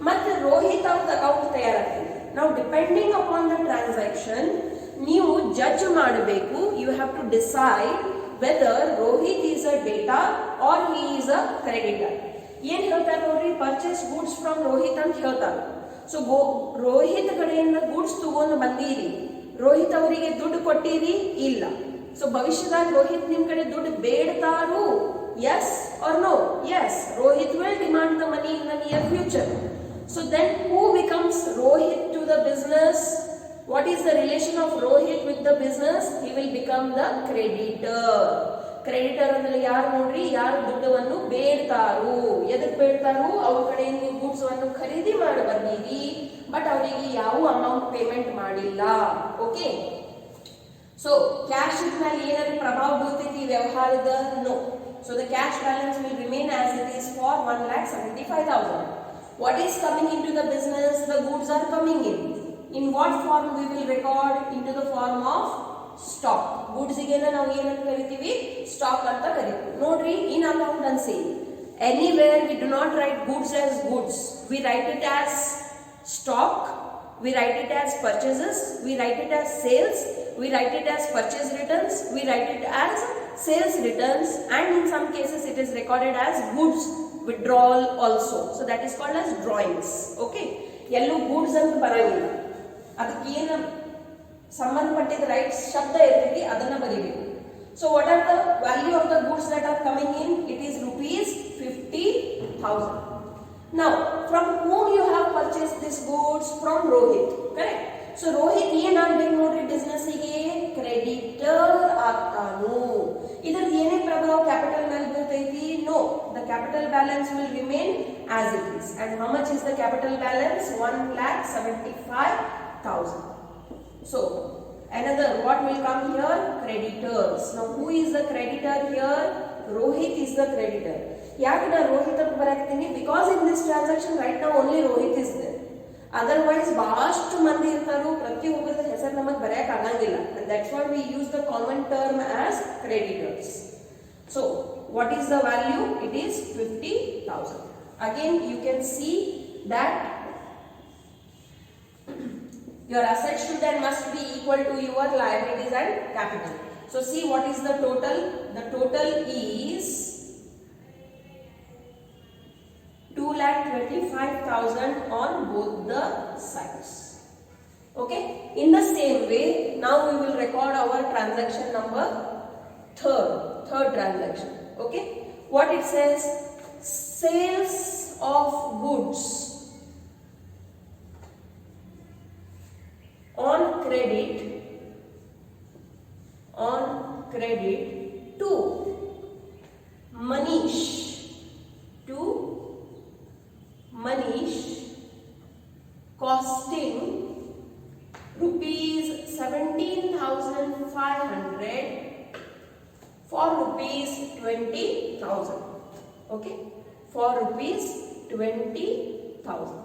ಮತ್ತೆ ರೋಹಿತ್ ಅವ್ರ ಅಕೌಂಟ್ ತಯಾರಾಗ್ತೈತಿ. ನಾವು ಡಿಪೆಂಡಿಂಗ್ ಅಪಾನ್ ದ ಟ್ರಾನ್ಸಾಕ್ಷನ್ ನೀವು ಜಡ್ಜ್ ಮಾಡಬೇಕು. You have to decide whether Rohit is a debtor or he is a creditor. ಏನ್ ಹೇಳ್ತಾರೆ ನೋಡ್ರಿ, ಪರ್ಚೇಸ್ ಗೂಡ್ಸ್ ಫ್ರಮ್ ರೋಹಿತ್ ಅಂತ ಹೇಳ್ತಾರೆ. ಸೊ ರೋಹಿತ್ ಕಡೆಯಿಂದ ಗೂಡ್ಸ್ ತಗೊಂಡು ಬಂದೀರಿ, ರೋಹಿತ್ ಅವರಿಗೆ ದುಡ್ಡು ಕೊಟ್ಟಿರಿ ಇಲ್ಲ. ಸೊ ಭವಿಷ್ಯದಾಗ ರೋಹಿತ್ ನಿಮ್ ಕಡೆ ದುಡ್ಡು ಬೇಡ್ತಾರು, yes or no? Yes, Rohit will demand the money in the near future. So then who becomes Rohit to the business? What is the relation of Rohit with the business? He will become the creditor. Creditor ಅಂದ್ರೆ ಯಾರು ನೋಡ್ರಿ, ಯಾರು ದುಡ್ಡವನ್ನು ಬೇಡ್ತಾರು. ಎದಕ್ಕೆ ಬೇಡ್ತಾರು? ಅವ್ರ ಕಡೆಯಿಂದ ನೀವು goods ಅನ್ನು ಖರೀದಿ ಮಾಡಿ ಬಂದೀರಿ ಬಟ್ ಅವರಿಗೆ ಯಾವ ಅಮೌಂಟ್ ಪೇಮೆಂಟ್ ಮಾಡಿಲ್ಲ. ಓಕೆ, ಸೊ ಕ್ಯಾಶ್ ಮೇಲೆ ಏನಾದ್ರು ಪ್ರಭಾವ ಬೀಳ್ತೈತಿ ವ್ಯವಹಾರದ? No. So the cash balance will remain as it is for 1,75,000. What is coming into the business? The goods are coming in. In what form we will record? Into the form of stock. Goods ಗೆನ ನಾವು ಏನಂತ ಕರಿತೀವಿ? Stock ಅಂತ ಕರಿತೀವಿ. ನೋಡ್ರಿ, in accountancy anywhere we do not write goods as goods. We write it as stock, we write it as purchases, we write it as sales, we write it as purchase returns, we write it as sales returns, and in some cases it is recorded as goods withdrawal also. So that is called as drawings. Okay, yellow goods ಅಂತ ಬರಂಗಿಲ್ಲ, ಅದಕ್ಕೆ ಏನು ಸಂಬಂಧಪಟ್ಟಿದ right ಶಬ್ದ ಇರ್ತೈತಿ ಅದನ್ನ ಬರೀಬೇಕು. So what are the value of the goods that are coming in? It is rupees 50,000. Now from whom you have purchased this goods? From Rohit, correct? So Rohit ಏನಾಗಬೇಕು ನೋಡ್ರಿ, ಬಿಸ್ನೆಸ್ ಗೆ ಕ್ರೆಡಿಟರ್ ಆಗ್ತಾನು. ಇದರ ಏನೇ ಪ್ರಭಾವ ಕ್ಯಾಪಿಟಲ್ ಮೇಲೆ ಬೀಳ್ತೈತಿ? No, the capital balance will remain as it is. And how much is the capital balance? 1,75,000. So another, what will come here? Creditors. Now who is the creditor here? Rohit is the creditor. ಯಾಕೆ ನಾ ರೋಹಿತ್ ಅಂತ ಬರಾಕ್ತೀನಿ? Because in this transaction right now only Rohit is there. Otherwise ಬಹಳಷ್ಟು ಮಂದಿ ಇರ್ತಾರು, ಪ್ರತಿಯೊಬ್ಬರದ ಹೆಸರು ನಮಗೆ ಬರೆಯಕ್ಕೆ ಆಗಂಗಿಲ್ಲ. and that's why we use the common term as creditors. So what is the value? It is 50,000. Again you can see that your assets should and must be equal to your liabilities and capital. So see what is the total? The total is 2,25,000 on both the sides. Okay, in the same way now we will record our transaction number third transaction. Okay, what it says? Sales of goods on credit to Manish costing rupees 17,500 for rupees 20,000. Okay, for rupees 20,000.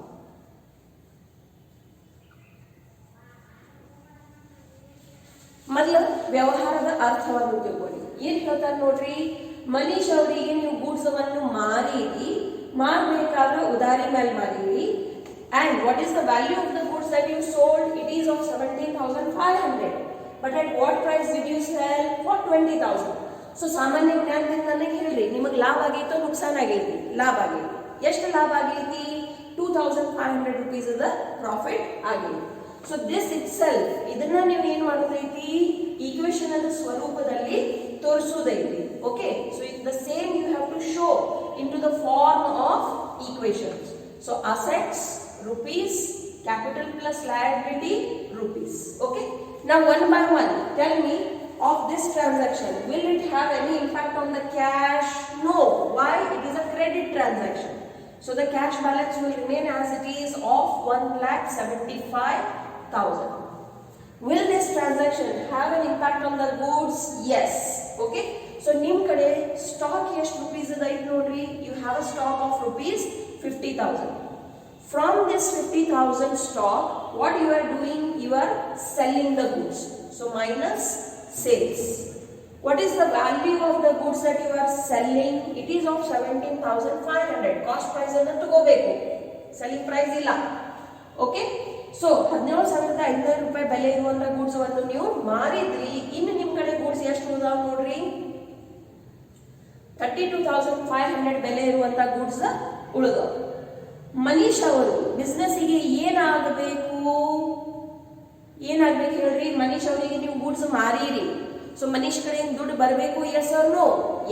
ಮೊದಲ ವ್ಯವಹಾರದ ಅರ್ಥವನ್ನು ತಿಳ್ಕೊಳ್ಳಿ. ಏನ್ ಹೇಳ್ತಾರೆ ನೋಡ್ರಿ, ಮನೀಶ್ ಅವರಿಗೆ ನೀವು goods ಅನ್ನು ಮಾರಬೇಕಾದ್ರೆ ಉಧಾರಿ ಮೇಲೆ ಮಾರೀರಿ. And what is the value of the goods that you sold? It is of 17,500. But at what price did you sell? For 20,000. So ಸಾಮಾನ್ಯ ಜ್ಞಾನದಿಂದ ನನಗೆ ಹೇಳ್ರಿ, ನಿಮಗೆ ಲಾಭ ಆಗೈತೋ ನುಕ್ಸಾನ್ ಆಗೈತಿ? ಲಾಭ ಆಗೈತಿ. ಎಷ್ಟು ಲಾಭ ಆಗೈತಿ? 2,500 rupees is the profit ಆಗೈತಿ. ಸೊ ದಿಸ್ ಇಟ್ ಸೆಲ್ಫ್ ಇದನ್ನ ನೀವು ಏನ್ ಮಾಡೋದೈತಿ ಈಕ್ವೇಶನ್ ಅದ ಸ್ವರೂಪದಲ್ಲಿ ತೋರಿಸುವುದೈತಿ. Okay, so the same you have to show in to the form of equations. So assets rupees, capital plus liability rupees. Okay, now one by one tell me of this transaction, will it have any impact on the cash? No. Why? It is a credit transaction, so the cash balance will remain as it is of 1,75,000. Will this transaction have an impact on the goods? Yes. Okay, so nim kade stock ಎಷ್ಟು rupees ಇದೆ ನೋಡ್ರಿ, you have a stock of rupees 50,000. From this 50,000 stock, what you are doing? You are selling the goods. So minus sales. What is the value of the goods that you are selling? It is of 17,500. Cost price ಅನ್ನು ತಗೋಬೇಕು, selling price ಇಲ್ಲ. Okay, so 17,500 ರೂಪಾಯಿ ಬೆಲೆ ಇರುವಂತ goods ಅನ್ನು ನೀವು ಮಾರಿದ್ರಿ. ಇನ್ನು ನಿಮ್ಮ ಕಡೆ goods ಎಷ್ಟು ಉಳಿದಾವ ನೋಡ್ರಿ, 32,500 ಬೆಲೆ ಇರುವಂತ goods ಉಳಿದಾವ. ಮನೀಶ್ ಅವರು ಬಿಸ್ನೆಸ್ಸಿಗೆ ಏನಾಗಬೇಕು ಹೇಳ್ರಿ? ಮನೀಶ್ ಅವರಿಗೆ ನೀವು ಗೂಡ್ಸ್ ಮಾರೀರಿ, ಸೊ ಮನೀಶ್ ಕಡೆಯಿಂದ ದುಡ್ಡು ಬರಬೇಕು. Yes or no?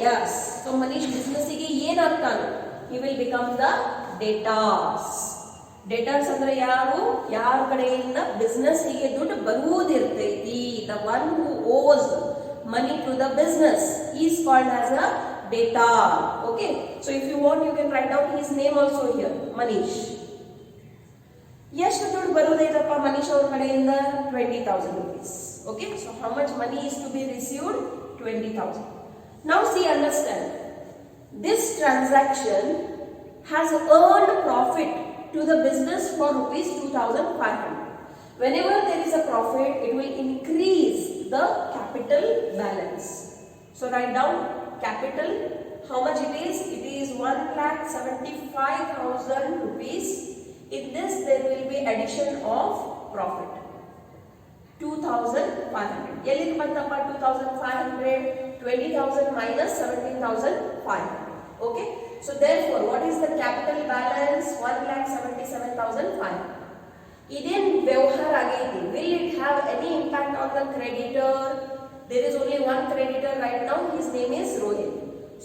Yes. So Manish ಬಿಸ್ನೆಸ್ಸಿಗೆ ಏನಾಗ್ತಾನೆ? He will become the debtors. Debtors ಅಂದ್ರೆ ಯಾರು? ಯಾರ ಕಡೆಯಿಂದ ಬಿಸ್ನೆಸ್ಸಿಗೆ ದುಡ್ಡು ಬರುವುದಿರ್ತೈತಿ, the one who owes money to the business is called as a debtor. Okay, so if you want you can write down his name also here, Manish. ಎಷ್ಟು ದುಡ್ಡು ಬರುವುದೈತಪ್ಪ ಮನೀಶ್ ಅವ್ರ ಕಡೆಯಿಂದ? 20,000 rupees. Okay, so how much money is to be received? 20,000. Now see, understand, this transaction has earned profit to the business for rupees 2,500. Whenever there is a profit, it will increase the capital balance. So write down capital, how much it is? It is 1,75,000 rupees. In this there will be addition of profit 2,500. ಎಲ್ಲಿಂದ ಬಂತಪ್ಪ 2,500? 20,000 minus 17,500. Okay, so therefore what is the capital balance? 1,77,500. ಇದೇನ್ ವ್ಯವಹಾರ ಆಗೈತಿ. Will it have any impact on the creditor? There is only one creditor right now, his name is Rohit.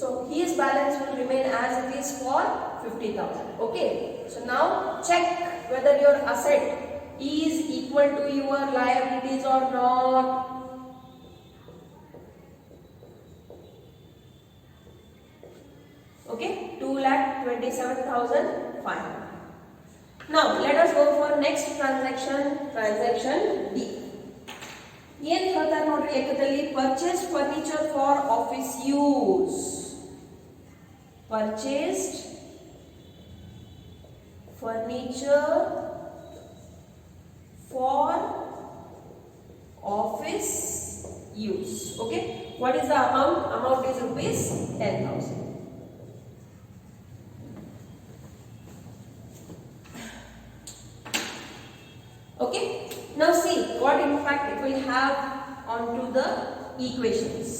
So his balance will remain as it is for 50,000. Okay, so now check whether your asset is equal to your liabilities or not. Okay, 2,27,500. Now let us go for next transaction, transaction D. ಏನ್ ಹೇಳ್ತಾರೆ ನೋಡ್ರಿ ಲೆಕ್ಕದಲ್ಲಿ? Purchase furniture for office use. Purchased furniture for office use. Okay, what is the amount? Amount is rupees 10,000. Okay, now see what impact it will have onto the equations.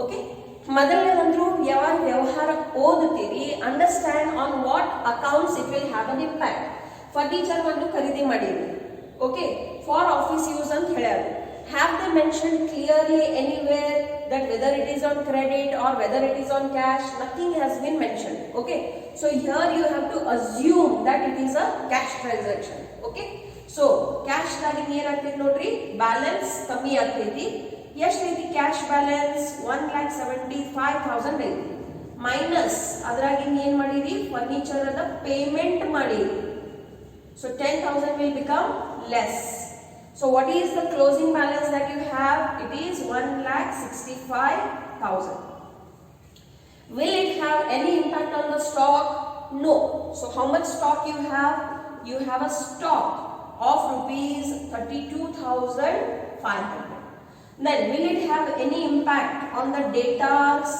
Okay, ಮೊದಲನೇದಂದ್ರು ಯಾವಾಗ ವ್ಯವಹಾರ ಓದುತ್ತೀರಿ, understand on what accounts it will have an impact. Furniture ಅನ್ನು ಖರೀದಿ ಮಾಡಿರಿ, okay, for office use ಅಂತ ಹೇಳ್ಯಾರ. Have they mentioned clearly anywhere that whether it is on credit or whether it is on cash? Nothing has been mentioned. Okay, so here you have to assume that it is a cash transaction. Okay, so cash ದಾಗಿನ ಏನಾಗ್ತೈತಿ ನೋಡ್ರಿ, balance ಕಮ್ಮಿ ಆಗ್ತೈತಿ. ಎಷ್ಟೈತಿ cash balance? 1,75,000 ಐತಿ. Minus ಅದ್ರಾಗಿನ ಏನ್ ಮಾಡಿರಿ? Furniture ಅದ ಪೇಮೆಂಟ್ ಮಾಡಿರಿ. So 10,000 will become less. So what is the closing balance that you have? It is 1,65,000. Will it have any impact on the stock? No. So how much stock you have? You have a stock of rupees 32,500. Then will it have any impact on the debtors?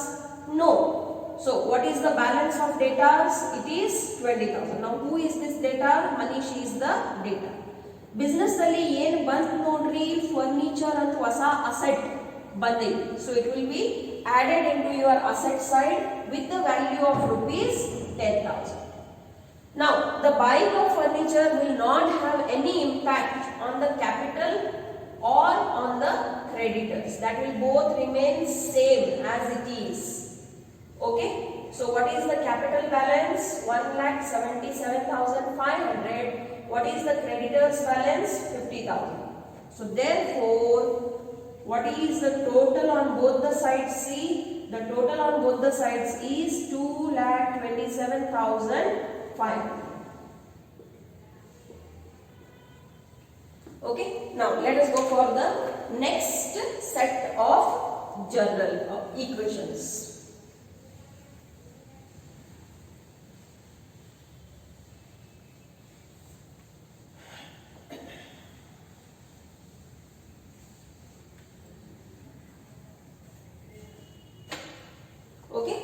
No. So what is the balance of debtors? It is 20,000. Now who is this debtor? Manish is the debtor. Business ಅಲ್ಲಿ ಏನು ಬಂತು ನೋಡ್ರಿ, furniture ಅಂತ ಹೊಸ asset ಬಂದೈತಿ. So it will be added into your asset side with the value of rupees 10,000. Now, the buying of furniture will not have any impact on the capital or on the creditors. That will both remain same as it is. Okay. So, what is the capital balance? 1,77,500. What is the creditors balance? 50,000. So, therefore, what is the total on both the sides? See, the total on both the sides is 2,27,500. Okay, now let us go for the next set of general equations. Okay,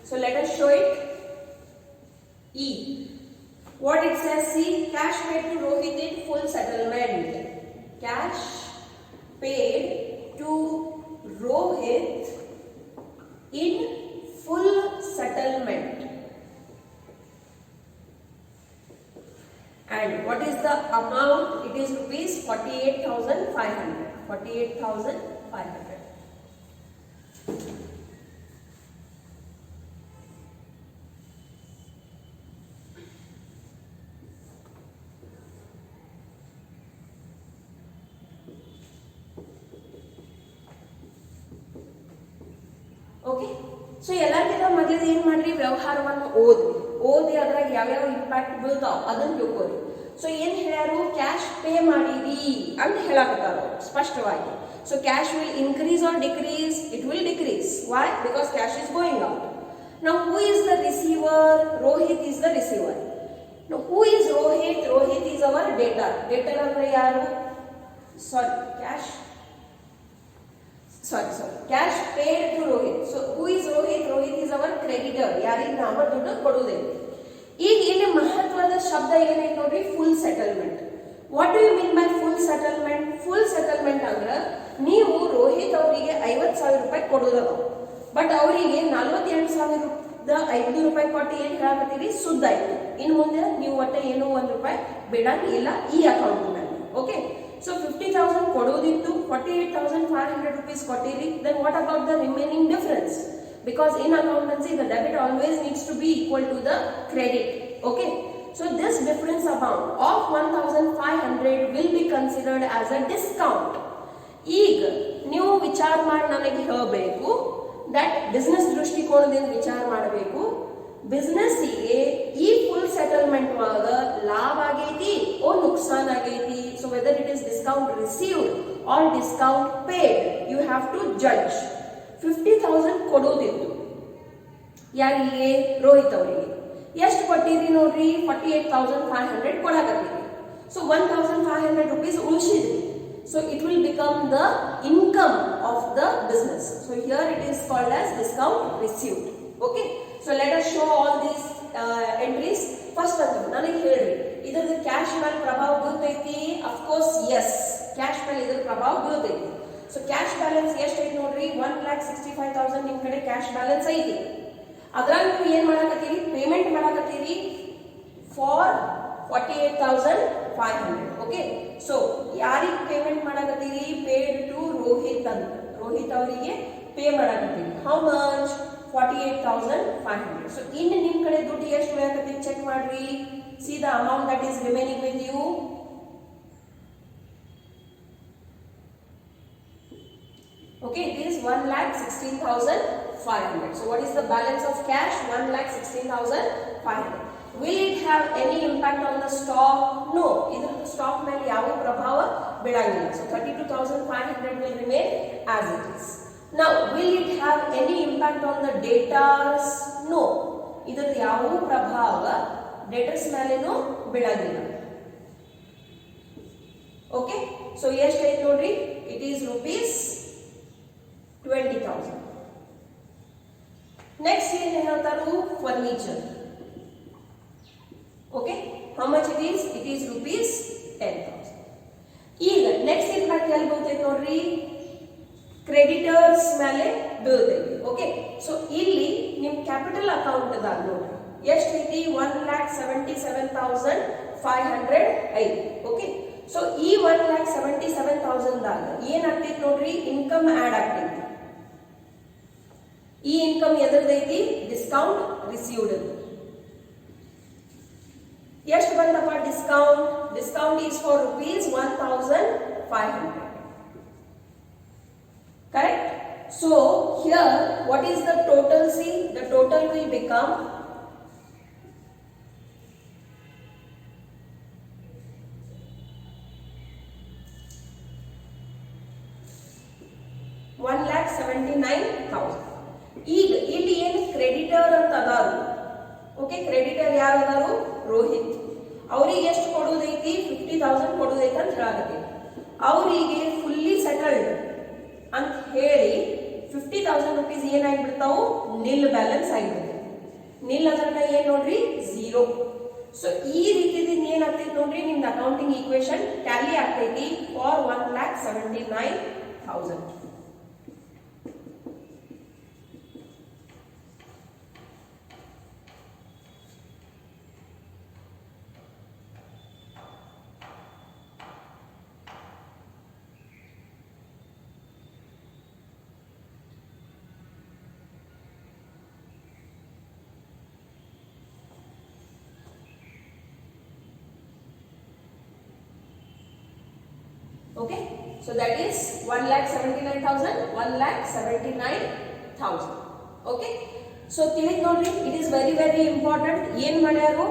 so let us show it. E. What it says, see, cash paid to Rohit in full settlement. Cash paid to Rohit in full settlement. And what is the amount? It is rupees 48,500. 48,500. Okay, so ಎಲ್ಲರಿಗಿಂತ ಮೊದಲಿಗೆ ಏನು ಮಾಡ್ರಿ, ವ್ಯವಹಾರವನ್ನು ಓದಿ ಅದ್ರಾಗ ಯಾವ್ಯಾವ impact ಬೀಳ್ತಾವ ಅದನ್ನ ತಿಳ್ಕೊರಿ. So ಏನ್ ಹೇಳ್ಯಾರು, ಕ್ಯಾಶ್ ಪೇ ಮಾಡಿರಿ ಅಂತ ಹೇಳಕತ್ತಾರ ಸ್ಪಷ್ಟವಾಗಿ. So cash will increase or decrease? It will decrease. Why? Because cash is going out. Now who is the receiver? Rohit is the receiver. Now who is Rohit? Rohit is our debtor. Debtor ಅಂದ್ರೆ ಯಾರು? Cash paid to Rohit. So who is Rohit? Rohit is our creditor. ಯಾರಿಗೆ ನಾವು ದುಡ್ಡು ಕೊಡುವುದಿಲ್ಲ. ಈಗ ಇಲ್ಲಿ ಮಹತ್ವದ ಶಬ್ದ ಏನೈತೆ ನೋಡ್ರಿ, full settlement. What do you mean by full settlement? Full settlement ಅಂದ್ರೆ ನೀವು ರೋಹಿತ್ ಅವರಿಗೆ 50,000 ರೂಪಾಯಿ ಕೊಡೋದವ, ಬಟ್ ಅವರಿಗೆ 48,500 ರೂಪಾಯಿ ಕೊಟ್ಟು ಏನ್ ಹೇಳಕತ್ತೀರಿ, ಸುದ್ದ ಆಯ್ತು. ಇನ್ನು ಮುಂದೆ ನೀವು ಒಟ್ಟೆ ಏನೋ 1 ರೂಪಾಯಿ ಬಿಡಂಗಿಲ್ಲ ಈ ಅಕೌಂಟ್ ನಲ್ಲಿ. ಓಕೆ, so 50,000 ಕೊಡೋದಿತ್ತು, 48,500 rupees ಕೊಟ್ಟಿರಿ. Then what about the remaining difference? Because in accountancy the debit always needs to be equal to the credit. Okay, so this difference amount of 1,500 will be considered as a discount. ಈಗ ನೀವು ವಿಚಾರ ಮಾಡಿ ನನಗೆ ಹೇಳಬೇಕು, that business ದೃಷ್ಟಿಕೋನದಿಂದ ವಿಚಾರ ಮಾಡಬೇಕು. ಬಿಸ್ನೆಸ್ಸಿಗೆ ಈ ಫುಲ್ ಸೆಟಲ್ಮೆಂಟ್ ಒಳಗ ಲಾಭ ಆಗೈತಿ ಓ ನುಕ್ಸಾನ್ ಆಗೈತಿ. So whether it is discount received or discount paid, you have to judge. 50,000 ಕೊಡೋದಿತ್ತು ಯಾರಿಗೆ? ರೋಹಿತ್ ಅವರಿಗೆ. ಎಷ್ಟು ಕೊಟ್ಟಿರಿ ನೋಡ್ರಿ, 48,500 ಕೊಡಾಕತ್ತೀರಿ. ಸೊ 1,500 rupees ಉಳಿಸಿದ್ರಿ. So it will become the income of the business. So here it is called as discount received. Okay, so let us show all these entries. First one, ನನಗೆ ಹೇಳ್ರಿ, ಇದರ ಕ್ಯಾಶ್ ಮೇಲೆ ಪ್ರಭಾವ ಬೀಳ್ತೈತಿ? ಅಫ್ ಕೋರ್ಸ್ ಎಸ್, ಕ್ಯಾಶ್ ಮೇಲೆ ಇದರ ಪ್ರಭಾವ ಬೀಳ್ತೈತಿ. So cash balance ಎಷ್ಟು ಐತಿ ನೋಡ್ರಿ, 1,65,000 ನಿಮ್ ಕಡೆ ಕ್ಯಾಶ್ ಬ್ಯಾಲೆನ್ಸ್ ಐತಿ. ಅದ್ರಾಗ ನೀವು ಏನ್ ಮಾಡಕತ್ತೀರಿ, ಪೇಮೆಂಟ್ ಮಾಡಕತ್ತೀರಿ ಫಾರ್ 48,500. ಓಕೆ, ಸೊ ಯಾರಿಗೆ ಪೇಮೆಂಟ್ ಮಾಡಕತ್ತೀರಿ? ಪೇಡ್ ಟು ರೋಹಿತ್ ಅಂತ, ರೋಹಿತ್ ಅವರಿಗೆ ಪೇ ಮಾಡಕತ್ತೀರಿ. How much? 48,500. ಸೊ ಇನ್ನು ನಿಮ್ ಕಡೆ ದುಡ್ಡು ಎಷ್ಟು ಉಳಿಯಾಕತ್ತಿ ಚೆಕ್ ಮಾಡ್ರಿ. See the amount that is remaining with you. Okay, it is 1,16,500. So what is the balance of cash? 1,16,500. Will it have any impact on the stock? No. Either the stock ಮೇಲೆ ಯಾವ ಪ್ರಭಾವ ಬೀಳಂಗಿಲ್ಲ. So 32,500 will remain as it is. Now, will it have any impact on the debtors? No. ಇದರ ಯಾವ ಪ್ರಭಾವ debtors ಮೇಲೆನೂ ಬೀಳಂಗಿಲ್ಲ. Okay, so ಎಷ್ಟು ಐತೆ ನೋಡ್ರಿ, it is rupees 20,000. Next ಏನು ಹೇಳ್ತಾರು, furniture. Okay, how much it is? It is rupees 10,000. ಈಗ next impact ಎಲ್ಲಿ ಬೀಳ್ತೈತೆ ನೋಡ್ರಿ, ಕ್ರೆಡಿಟರ್ಸ್ ಮೇಲೆ ಬೀಳ್ತೈತಿ. ಓಕೆ. ಸೊ ಇಲ್ಲಿ ನಿಮ್ ಕ್ಯಾಪಿಟಲ್ ಅಕೌಂಟ್ ದಾಗ ನೋಡ್ರಿ ಎಷ್ಟು ಐತಿ 1,77,500 ಐತಿ. ಓಕೆ. ಸೊ ಈ 1,77,000 ದಾಗ ಏನಾಗ್ತೈತಿ ನೋಡ್ರಿ, ಇನ್ಕಮ್ ಆಡ್ ಆಗ್ತೈತಿ. ಈ ಇನ್ಕಮ್ ಎದ್ರದೈತಿ, ಡಿಸ್ಕೌಂಟ್ ರಿಸೀವ್ಡ್. ಎಷ್ಟು ಬಂತಪ್ಪ discount? Discount is for rupees 1,500. Correct? So here what is the total? See, the total will become 1,79,000. ಈಗ ಇಲ್ಲಿ ಏನು ಕ್ರೆಡಿಟರ್ ಅಂತ ಅದಾರು, ಓಕೆ, ಕ್ರೆಡಿಟರ್ ಯಾರು ಅದಾರು? ರೋಹಿತ್. ಅವ್ರಿಗೆ ಎಷ್ಟು ಕೊಡುವುದೈತಿ? 50,000 ಕೊಡುವುದೈತಿ ಅಂತ ಹೇಳಾಗತ್ತೆ. ಅವರಿಗೆ ಫುಲ್ಲಿ ಸೆಟಲ್ಡ್ ಅಂತ ಹೇಳಿ 50,000 rupees ಏನಾಗ್ಬಿಡ್ತಾವು? ನಿಲ್ ಬ್ಯಾಲೆನ್ಸ್ ಆಗಿಬಿಡುತ್ತೆ. ನಿಲ್ ಅದನ್ನ ಏನ್ ನೋಡ್ರಿ, 0. ಸೊ ಈ ರೀತಿಯಿಂದ ಏನಾಗ್ತೈತಿ ನೋಡ್ರಿ, ನಿಮ್ದು ಅಕೌಂಟಿಂಗ್ ಈಕ್ವೇಶನ್ ಟ್ಯಾಲಿ ಆಗ್ತೈತಿ for 1,79,000. Okay, so that is 1,79,000, 1,79,000. Okay, so ತಿಳಿದ್ ನೋಡ್ರಿ, it is very very important. ಏನ್ ಮಾಡ್ಯಾರು,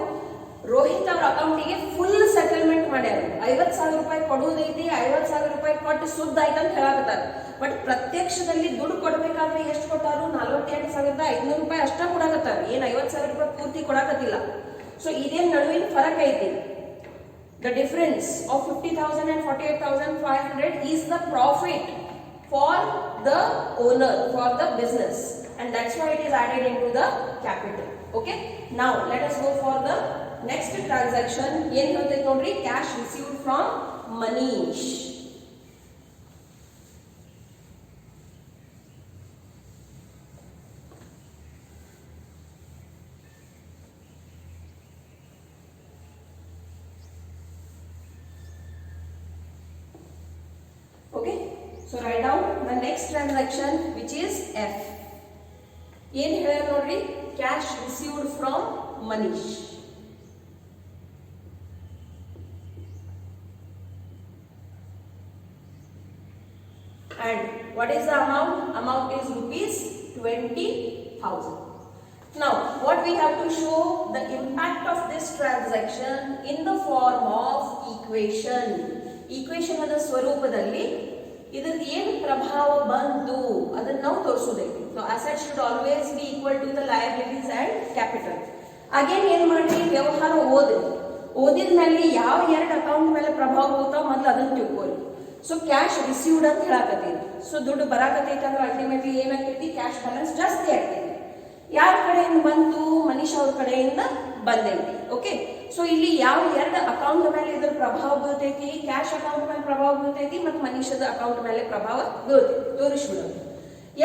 ರೋಹಿತ್ ಅವ್ರ ಅಕೌಂಟಿಗೆ ಫುಲ್ ಸೆಟಲ್ಮೆಂಟ್ ಮಾಡ್ಯಾರು. 50,000 ರೂಪಾಯಿ ಕೊಡುವುದೈತಿ, 50,000 ರೂಪಾಯಿ ಕೊಟ್ಟು ಸುದ್ದ ಆಯ್ತು ಅಂತ ಹೇಳಕತ್ತಾರ. ಬಟ್ ಪ್ರತ್ಯಕ್ಷದಲ್ಲಿ ದುಡ್ಡು ಕೊಡ್ಬೇಕಾದ್ರೆ ಎಷ್ಟು ಕೊಟ್ಟಾರು? 48,500 ರೂಪಾಯಿ ಅಷ್ಟ ಕೊಡಕತ್ತಾರ. ಏನ್ 50,000 ರೂಪಾಯಿ ಪೂರ್ತಿ ಕೊಡಕತ್ತಿಲ್ಲ. ಸೊ ಇದೇನ್ ನಡುವಿನ ಫರಕ್ ಐತಿ. The difference of 50,000 and 48,500 is the profit for the owner, for the business, and that's why it is added into the capital. Okay, now let us go for the next transaction. Yen ಹೇಳ್ತೈತಿ ನೋಡ್ರಿ, cash received from Manish. Okay, so write down the next transaction, which is F. ಏನ್ ಹೇಳ್ಯಾರ ನೋಡ್ರಿ, cash received from Manish. And what is the amount? Amount is rupees 20,000. Now what we have to show, the impact of this transaction in the form of equation. Equation ಅದ ಸ್ವರೂಪದಲ್ಲಿ ಇದಕ್ಕೆ ಏನು ಪ್ರಭಾವ ಬಂತು ಅದನ್ನ ನಾವು ತೋರಿಸೋದೈತಿ. So asset should always be equal to the liabilities and capital. Again ಏನ್ ಮಾಡ್ರಿ, ವ್ಯವಹಾರ ಓದಿದ ಮೇಲೆ ಯಾವ ಎರಡು ಅಕೌಂಟ್ ಮೇಲೆ ಪ್ರಭಾವ ಬೀಳ್ತಾವ ಮೊದಲು ಅದನ್ನ ತಿಳ್ಕೊಳ್ಳಿ. ಸೊ ಕ್ಯಾಶ್ ರಿಸೀವ್ಡ್ ಅಂತ ಹೇಳಾಕತ್ತೈತಿ. ಸೊ ದುಡ್ಡು ಬರಾಕತ್ತೈತಿ ಅಂದ್ರೆ ಅಲ್ಟಿಮೇಟ್ಲಿ ಏನಾಗ್ತೈತಿ, ಕ್ಯಾಶ್ ಬ್ಯಾಲೆನ್ಸ್ ಜಾಸ್ತಿ ಆಗ್ತೈತಿ. ಯಾರ ಕಡೆಯಿಂದ ಬಂತು? ಮನೀಶ್ ಅವ್ರ ಕಡೆಯಿಂದ ಬಂದೈತಿ. ಓಕೆ, ಸೊ ಇಲ್ಲಿ ಯಾವ ಎರಡು ಅಕೌಂಟ್ ಮೇಲೆ ಇದ್ರ ಪ್ರಭಾವ ಬೀಳ್ತೈತಿ? ಕ್ಯಾಶ್ ಅಕೌಂಟ್ ಮೇಲೆ ಪ್ರಭಾವ ಬೀಳ್ತೈತಿ ಮತ್ತು ಮನೀಶದ ಅಕೌಂಟ್ ಮೇಲೆ ಪ್ರಭಾವ ಬೀಳ್ತೈತಿ. ತೋರಿಸ್ಬಿಡೋದು.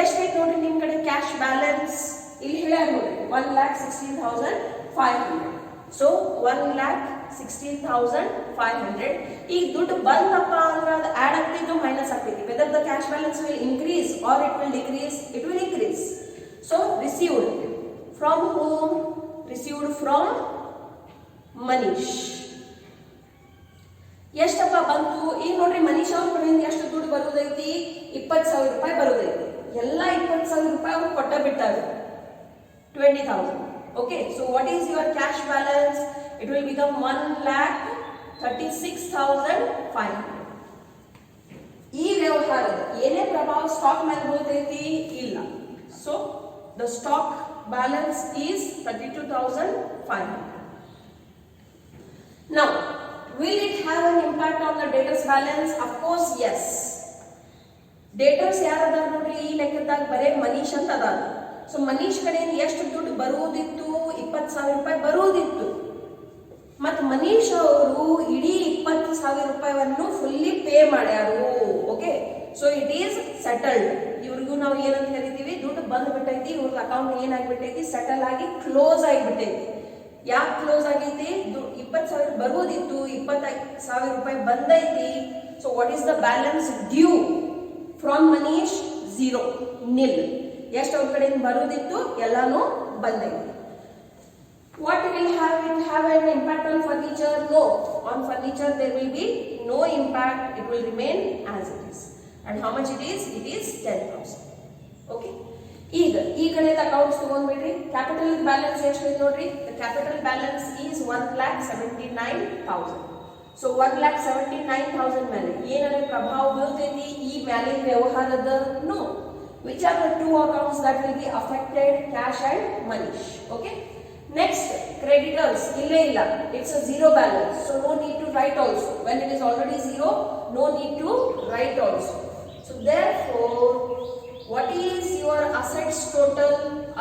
ಎಷ್ಟೈತಿ ನೋಡ್ರಿ ನಿಮ್ ಕಡೆ ಕ್ಯಾಶ್ ಬ್ಯಾಲೆನ್ಸ್? ಇಲ್ಲಿ ಹೇಳ್ಯಾರ ನೋಡ್ರಿ, 1,16,500. ಸೊ 1,16,500. ಈಗ ದುಡ್ಡು ಬಂದಪ್ಪ ಅಂದ್ರೆ ಅದು ಆಡ್ ಆಗ್ತಿದ್ದು ಮೈನಸ್ ಆಗ್ತೈತಿ. Whether the cash balance will increase R it will decrease? It will increase. So received from whom? Received from Manish. ಎಷ್ಟಪ್ಪ ಬಂತು? ಈಗ ನೋಡ್ರಿ, ಮನೀಶ್ ಅವ್ರ ಕಡೆಯಿಂದ ಎಷ್ಟು ದುಡ್ಡು ಬರುವುದೈತಿ? 20,000 ರೂಪಾಯಿ ಬರುವುದೈತಿ. ಎಲ್ಲ 20,000 ರೂಪಾಯಿ ಅವ್ರು ಕೊಟ್ಟ ಬಿಟ್ಟಾರೆ, 20,000. Okay, so what is your cash balance? It will become 1,36,500. ಈ ವ್ಯವಹಾರದ ಏನೇ ಪ್ರಭಾವ ಸ್ಟಾಕ್ ಮೇಲೆ ಬೀಳ್ತೈತಿ? ಇಲ್ಲ. So the stock balance is 32,500. Now, will it have an impact on the debtors balance? Of course, yes. Debtors ಯಾರದಾರ ನೋಡ್ರಿ, ಈ ಲೆಕ್ಕದಾಗ ಬರೇ ಮನೀಶ್ ಅಂತ ಅದಾರ. ಸೊ ಮನೀಶ್ ಕಡೆಯಿಂದ ಎಷ್ಟು ದುಡ್ಡು ಬರುವುದಿತ್ತು? 20,000 ರೂಪಾಯಿ ಬರುವುದಿತ್ತು. ಮತ್ತು ಮನೀಶ್ ಅವರು ಇಡೀ 20,000 ರೂಪಾಯಿಯನ್ನು ಫುಲ್ಲಿ ಪೇ ಮಾಡ್ಯಾರು. Okay, so it is settled. ಇವ್ರಿಗೂ ನಾವು ಏನಂತ ಕರಿತೀವಿ, ದುಡ್ಡು ಬಂದ್ಬಿಟ್ಟೈತಿ, ಇವ್ರದ್ದು ಅಕೌಂಟ್ ಏನಾಗ್ಬಿಟ್ಟೈತಿ, ಸೆಟಲ್ ಆಗಿ ಕ್ಲೋಸ್ ಆಗಿಬಿಟ್ಟೈತಿ. ಯಾಕೆ ಕ್ಲೋಸ್ ಆಗೈತಿ? 20,000 ಬರುವುದಿತ್ತು, 25,000 ರೂಪಾಯಿ ಬಂದೈತಿ. So what is the balance due from Manish? 0, nil. ಎಷ್ಟು ಅವ್ರ ಕಡೆಯಿಂದ ಬರುವುದಿತ್ತು, ಎಲ್ಲಾನು ಬಂದೈತಿ. What will have it have an impact on furniture? No. On furniture there will be no impact. It will remain as it is. And how much it is? It is 10,000. Okay. ಈಗ ಈ ಕಡೆ accounts ತಗೊಂಡ್ಬಿಡ್ರಿ. Capital balance ಎಷ್ಟು ಐತೆ ನೋಡ್ರಿ. The capital balance is 1,79,000. So 1,79,000 ಮೇಲೆ ಏನಾದ್ರೆ ಪ್ರಭಾವ ಬೀಳ್ತೈತಿ ಈ ಮ್ಯಾಲಿನ ವ್ಯವಹಾರದ? No. Which are the two accounts that will be affected? Cash and Manish. Okay. Next, creditors, illa illa, it's a zero balance, so no need to write also. When it is already zero, no need to write also. So therefore, what is your assets total?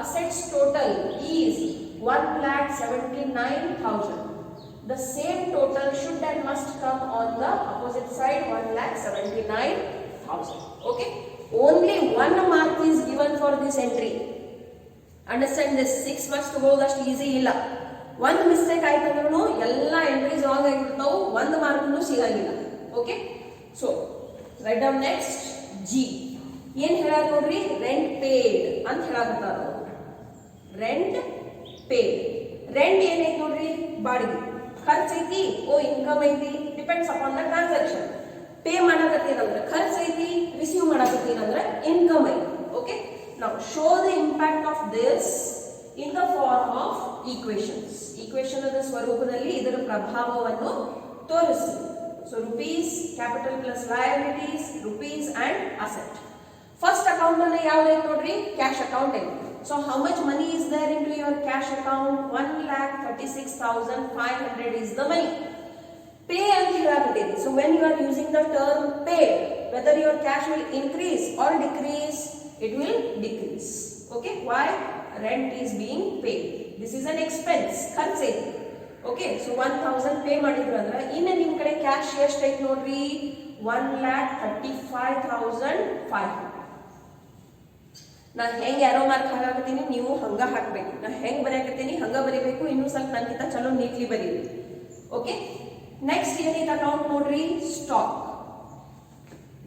Assets total is 1,79,000. The same total should and must come on the opposite side, 1,79,000. Okay? Only 1 mark is given for this entry. Understand this. 6 marks ತಗೊಳ್ಳೋದಷ್ಟು easy ಇಲ್ಲ. ಒಂದು mistake ಆಯ್ತಂದ್ರೂ ಎಲ್ಲ entries wrong ಆಗಿಬಿಡ್ತಾವು, 1 ಮಾರ್ಕ್ನು ಸಿಗಂಗಿಲ್ಲ. Okay. So write down next G. ಏನ್ ಹೇಳಾರ ನೋಡ್ರಿ, rent paid ಅಂತ ಹೇಳಾಕತ್ತಾರ. Rent paid. Rent ಏನೈತಿ ನೋಡ್ರಿ, ಬಾಡಿಗೆ. ಖರ್ಚು ಐತಿ, ಓ ಇನ್ಕಮ್ ಐತಿ, depends upon the transaction. Pay ಮಾಡಕತ್ತೀನಂದ್ರೆ ಖರ್ಚು ಐತಿ, ರಿಸೀವ್ ಮಾಡಕತ್ತೀನಂದ್ರೆ ಇನ್ಕಮ್ ಐತಿ. Okay. Now show the impact of this in the form of equations. Equation the ಸ್ವರೂಪದಲ್ಲಿ ಇದರ ಪ್ರಭಾವವನ್ನು ತೋರಿಸಿ. So rupees, capital plus liabilities, rupees and asset. First account ಅಲ್ಲಿ ಯಾವ್ದೈತೆ ನೋಡ್ರಿ, cash account ಐತಿ. So how much money is there into your cash account? 1,36,500 is the money. Pay ಅಂತ ಹೇಳಾಕತ್ತೀವಿ. So when you are using the term pay, whether your cash will increase or decrease, it will decrease. Okay. Why? Rent is being paid. This is an expense. ಖರ್ಚು ಐತಿ. Okay. So 1,000 pay ಮಾಡಿದ್ರು ಅಂದ್ರೆ ಇನ್ನು ನಿಮ್ಮ ಕಡೆ cash ಎಷ್ಟು ಐತಿ ನೋಡ್ರಿ, 1,35,500. ನಾ ಹೆಂಗ್ ಯಾರೋ ಮಾರ್ಕ್ ಹಾಕಾಕತ್ತೀನಿ, ನೀವು ಹಂಗ ಹಾಕ್ಬೇಕು. ನಾ ಹೆಂಗ್ ಬರೆಯಾಕತ್ತೀನಿ ಹಂಗ ಬರೀಬೇಕು. ಇನ್ನೂ ಸ್ವಲ್ಪ ನನ್ಕಿಂತ ಚಲೋ ನೀಟ್ಲಿ ಬರೀರಿ. ಓಕೆ. ನೆಕ್ಸ್ಟ್ ಏನೈತೆ ಅಕೌಂಟ್ ನೋಡ್ರಿ, stock.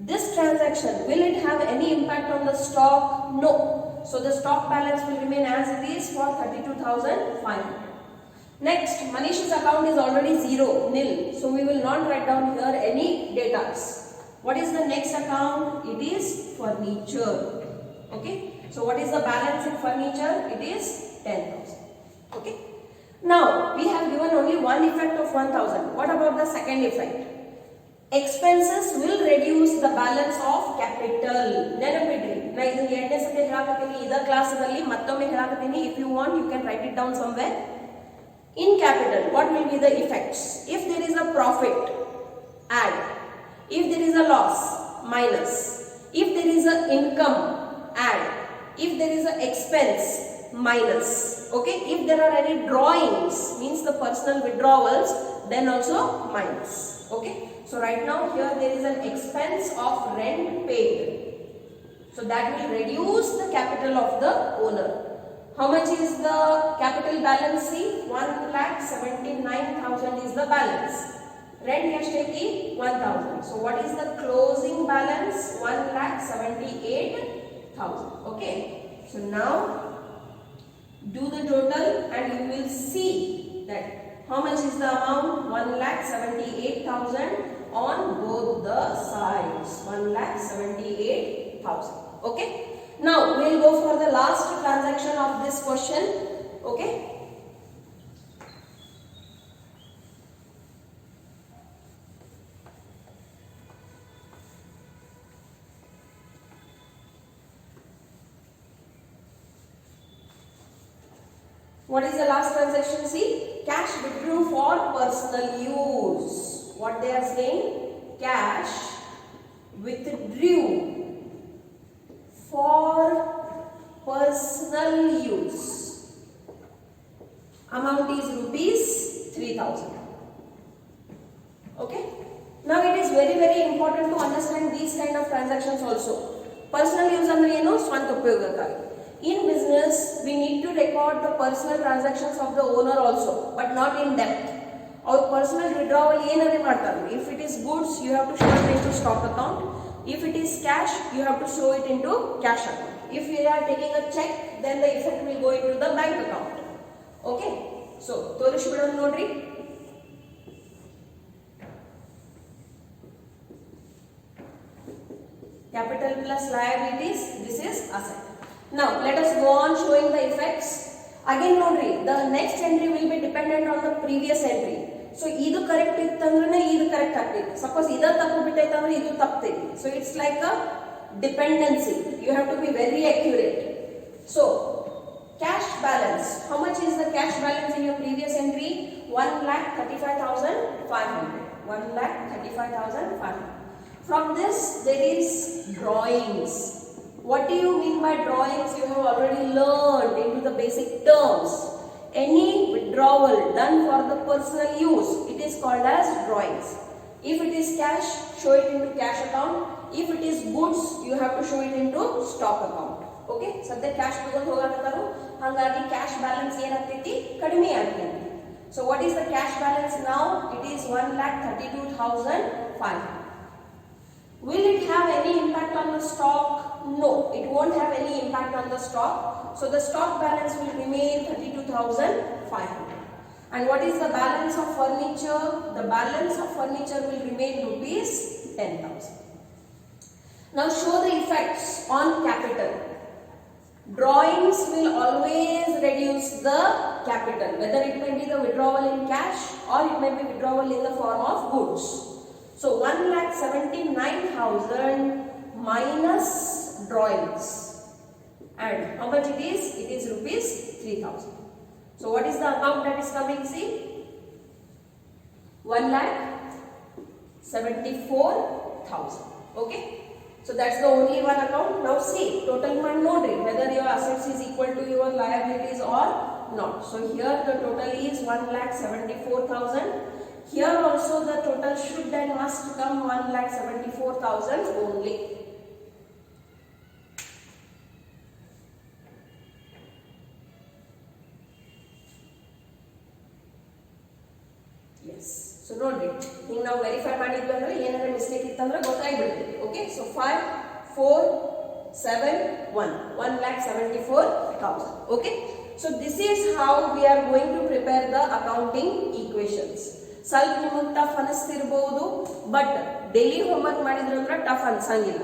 This transaction, will it have any impact on the stock? No. So the stock balance will remain as it is for 32,500. Next, Manish's account is already 0, nil. So we will not write down here any data. What is the next account? It is furniture. Okay. So what is the balance in furniture? It is 10,000. Okay. Now we have given only one effect of 1,000. What about the second effect? Expenses will reduce the balance of capital. ನೆನಪಿಡ್ರಿ, ನಾ ಇದನ್ನ 2ನೇ ಸತಿ ಹೇಳಾಕತ್ತೀನಿ, ಇದ ಕ್ಲಾಸಲ್ಲಿ ಮತ್ತೊಮ್ಮೆ ಹೇಳಾಕತ್ತೀನಿ. If you want, you can write it down somewhere. In capital, what will be the effects? If there is a profit, add. If there is a loss, minus. If there is a income, add. If there is a expense, minus. Okay. If there are any drawings, means the personal withdrawals, then also minus. Okay. So right now here there is an expense of rent paid. So that will reduce the capital of the owner. How much is the capital balance? See, 1,79,000 is the balance. Rent ešteti 1,000. So what is the closing balance? 1,78,000. Okay. So now do the total and you will see that how much is the amount? 1,78,000 on both the sides. 1,78,000. Okay. Now we will go for the last transaction of this question. Okay. What is the last transaction? See, cash withdrew for personal use. What they are saying? Cash withdrew for personal use. Amount is rupees 3,000. Okay. Now it is very important to understand these kind of transactions also. Personal use ಅಂದ್ರೆ ಏನು ಸ್ವಂತ ಉಪಯೋಗಕ್ಕಾಗಿ. In business we need to record the personal transactions of the owner also, but not in depth. Our personal withdrawal ಏನರೇ ಮಾಡ್ತಾರೆ. If it is goods you have to show it into stock account. If it is cash you have to show it into cash account. If you are taking a check then the effect will go into the bank account. Okay, so ತೋರಿಸ್ಬಿಡೋಣ ನೋಡ್ರಿ. Capital plus liabilities, this is asset. Now let us go on showing the effects. Again nodri, the next entry will be dependent on the previous entry. So idu correct ittandre idu correct agtide. Suppose idu tappu bittaithe andre idu tapptide. So it's like a dependency. You have to be very accurate. So cash balance. How much is the cash balance in your previous entry? 1,35,500. 1,35,500. From this there is drawings. What do you mean by drawings? You have already learned into the basic terms. Any withdrawal done for the personal use, it is called as drawings. If it is cash, show it into cash account. If it is goods, you have to show it into stock account. Okay? Sadya cash ತಗೊಂಡು ಹೋಗಕತ್ತಾರು, ಹಾಗಾಗಿ cash balance ಏನಾಗ್ತೈತಿ ಕಡಿಮೆ ಆಗ್ತೈತಿ. So what is the cash balance now? It is 1,32,500. Will it have any impact on the stock? No, it won't have any impact on the stock. So the stock balance will remain 32,500. And what is the balance of furniture? The balance of furniture will remain rupees 10,000. Now show the effects on capital. Drawings will always reduce the capital, whether it may be the withdrawal in cash or it may be withdrawal in the form of goods. So 1,79,000 minus drawings, and how much it is? It is rupees 3,000. So what is the amount that is coming? See, 1,74,000. Okay, so that's the only one account. Now see, total man nodri whether your assets is equal to your liabilities or not. So here the total is 1,74,000. Here also the total should and must come 1,74,000 only. Yes. So nodri, hinge ನಾವು verify ಮಾಡಿದ್ವಿ ಅಂದ್ರೆ ಏನಾದರೂ mistake ಇತ್ತಂದ್ರೆ ಗೊತ್ತಾಗ್ಬಿಡುತ್ತೆ. Okay, so 5 4 7 1 1,74,000. Okay, so this is how we are going to prepare the accounting equations. ಸ್ವಲ್ಪ ನಿಮಗೆ tough ಅನಿಸ್ತಿರ್ಬೋದು, but daily homework ಮಾಡಿದ್ರಂದ್ರೆ ಟಫ್ ಅನ್ಸಂಗಿಲ್ಲ.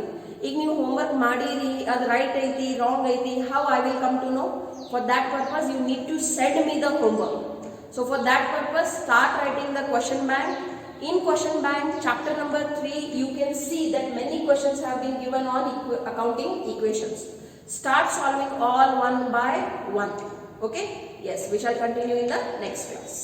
ಈಗ ನೀವು ಹೋಮ್ವರ್ಕ್ ಮಾಡಿರಿ, ಅದು ರೈಟ್ ಐತಿ ರಾಂಗ್ ಐತಿ, how I will come to know? For that purpose you need to send me the homework. So for that purpose start writing the question bank. In question bank chapter number 3 you can see that many questions have been given on accounting equations. Start solving all one by one. Okay, yes, we shall continue in the next class.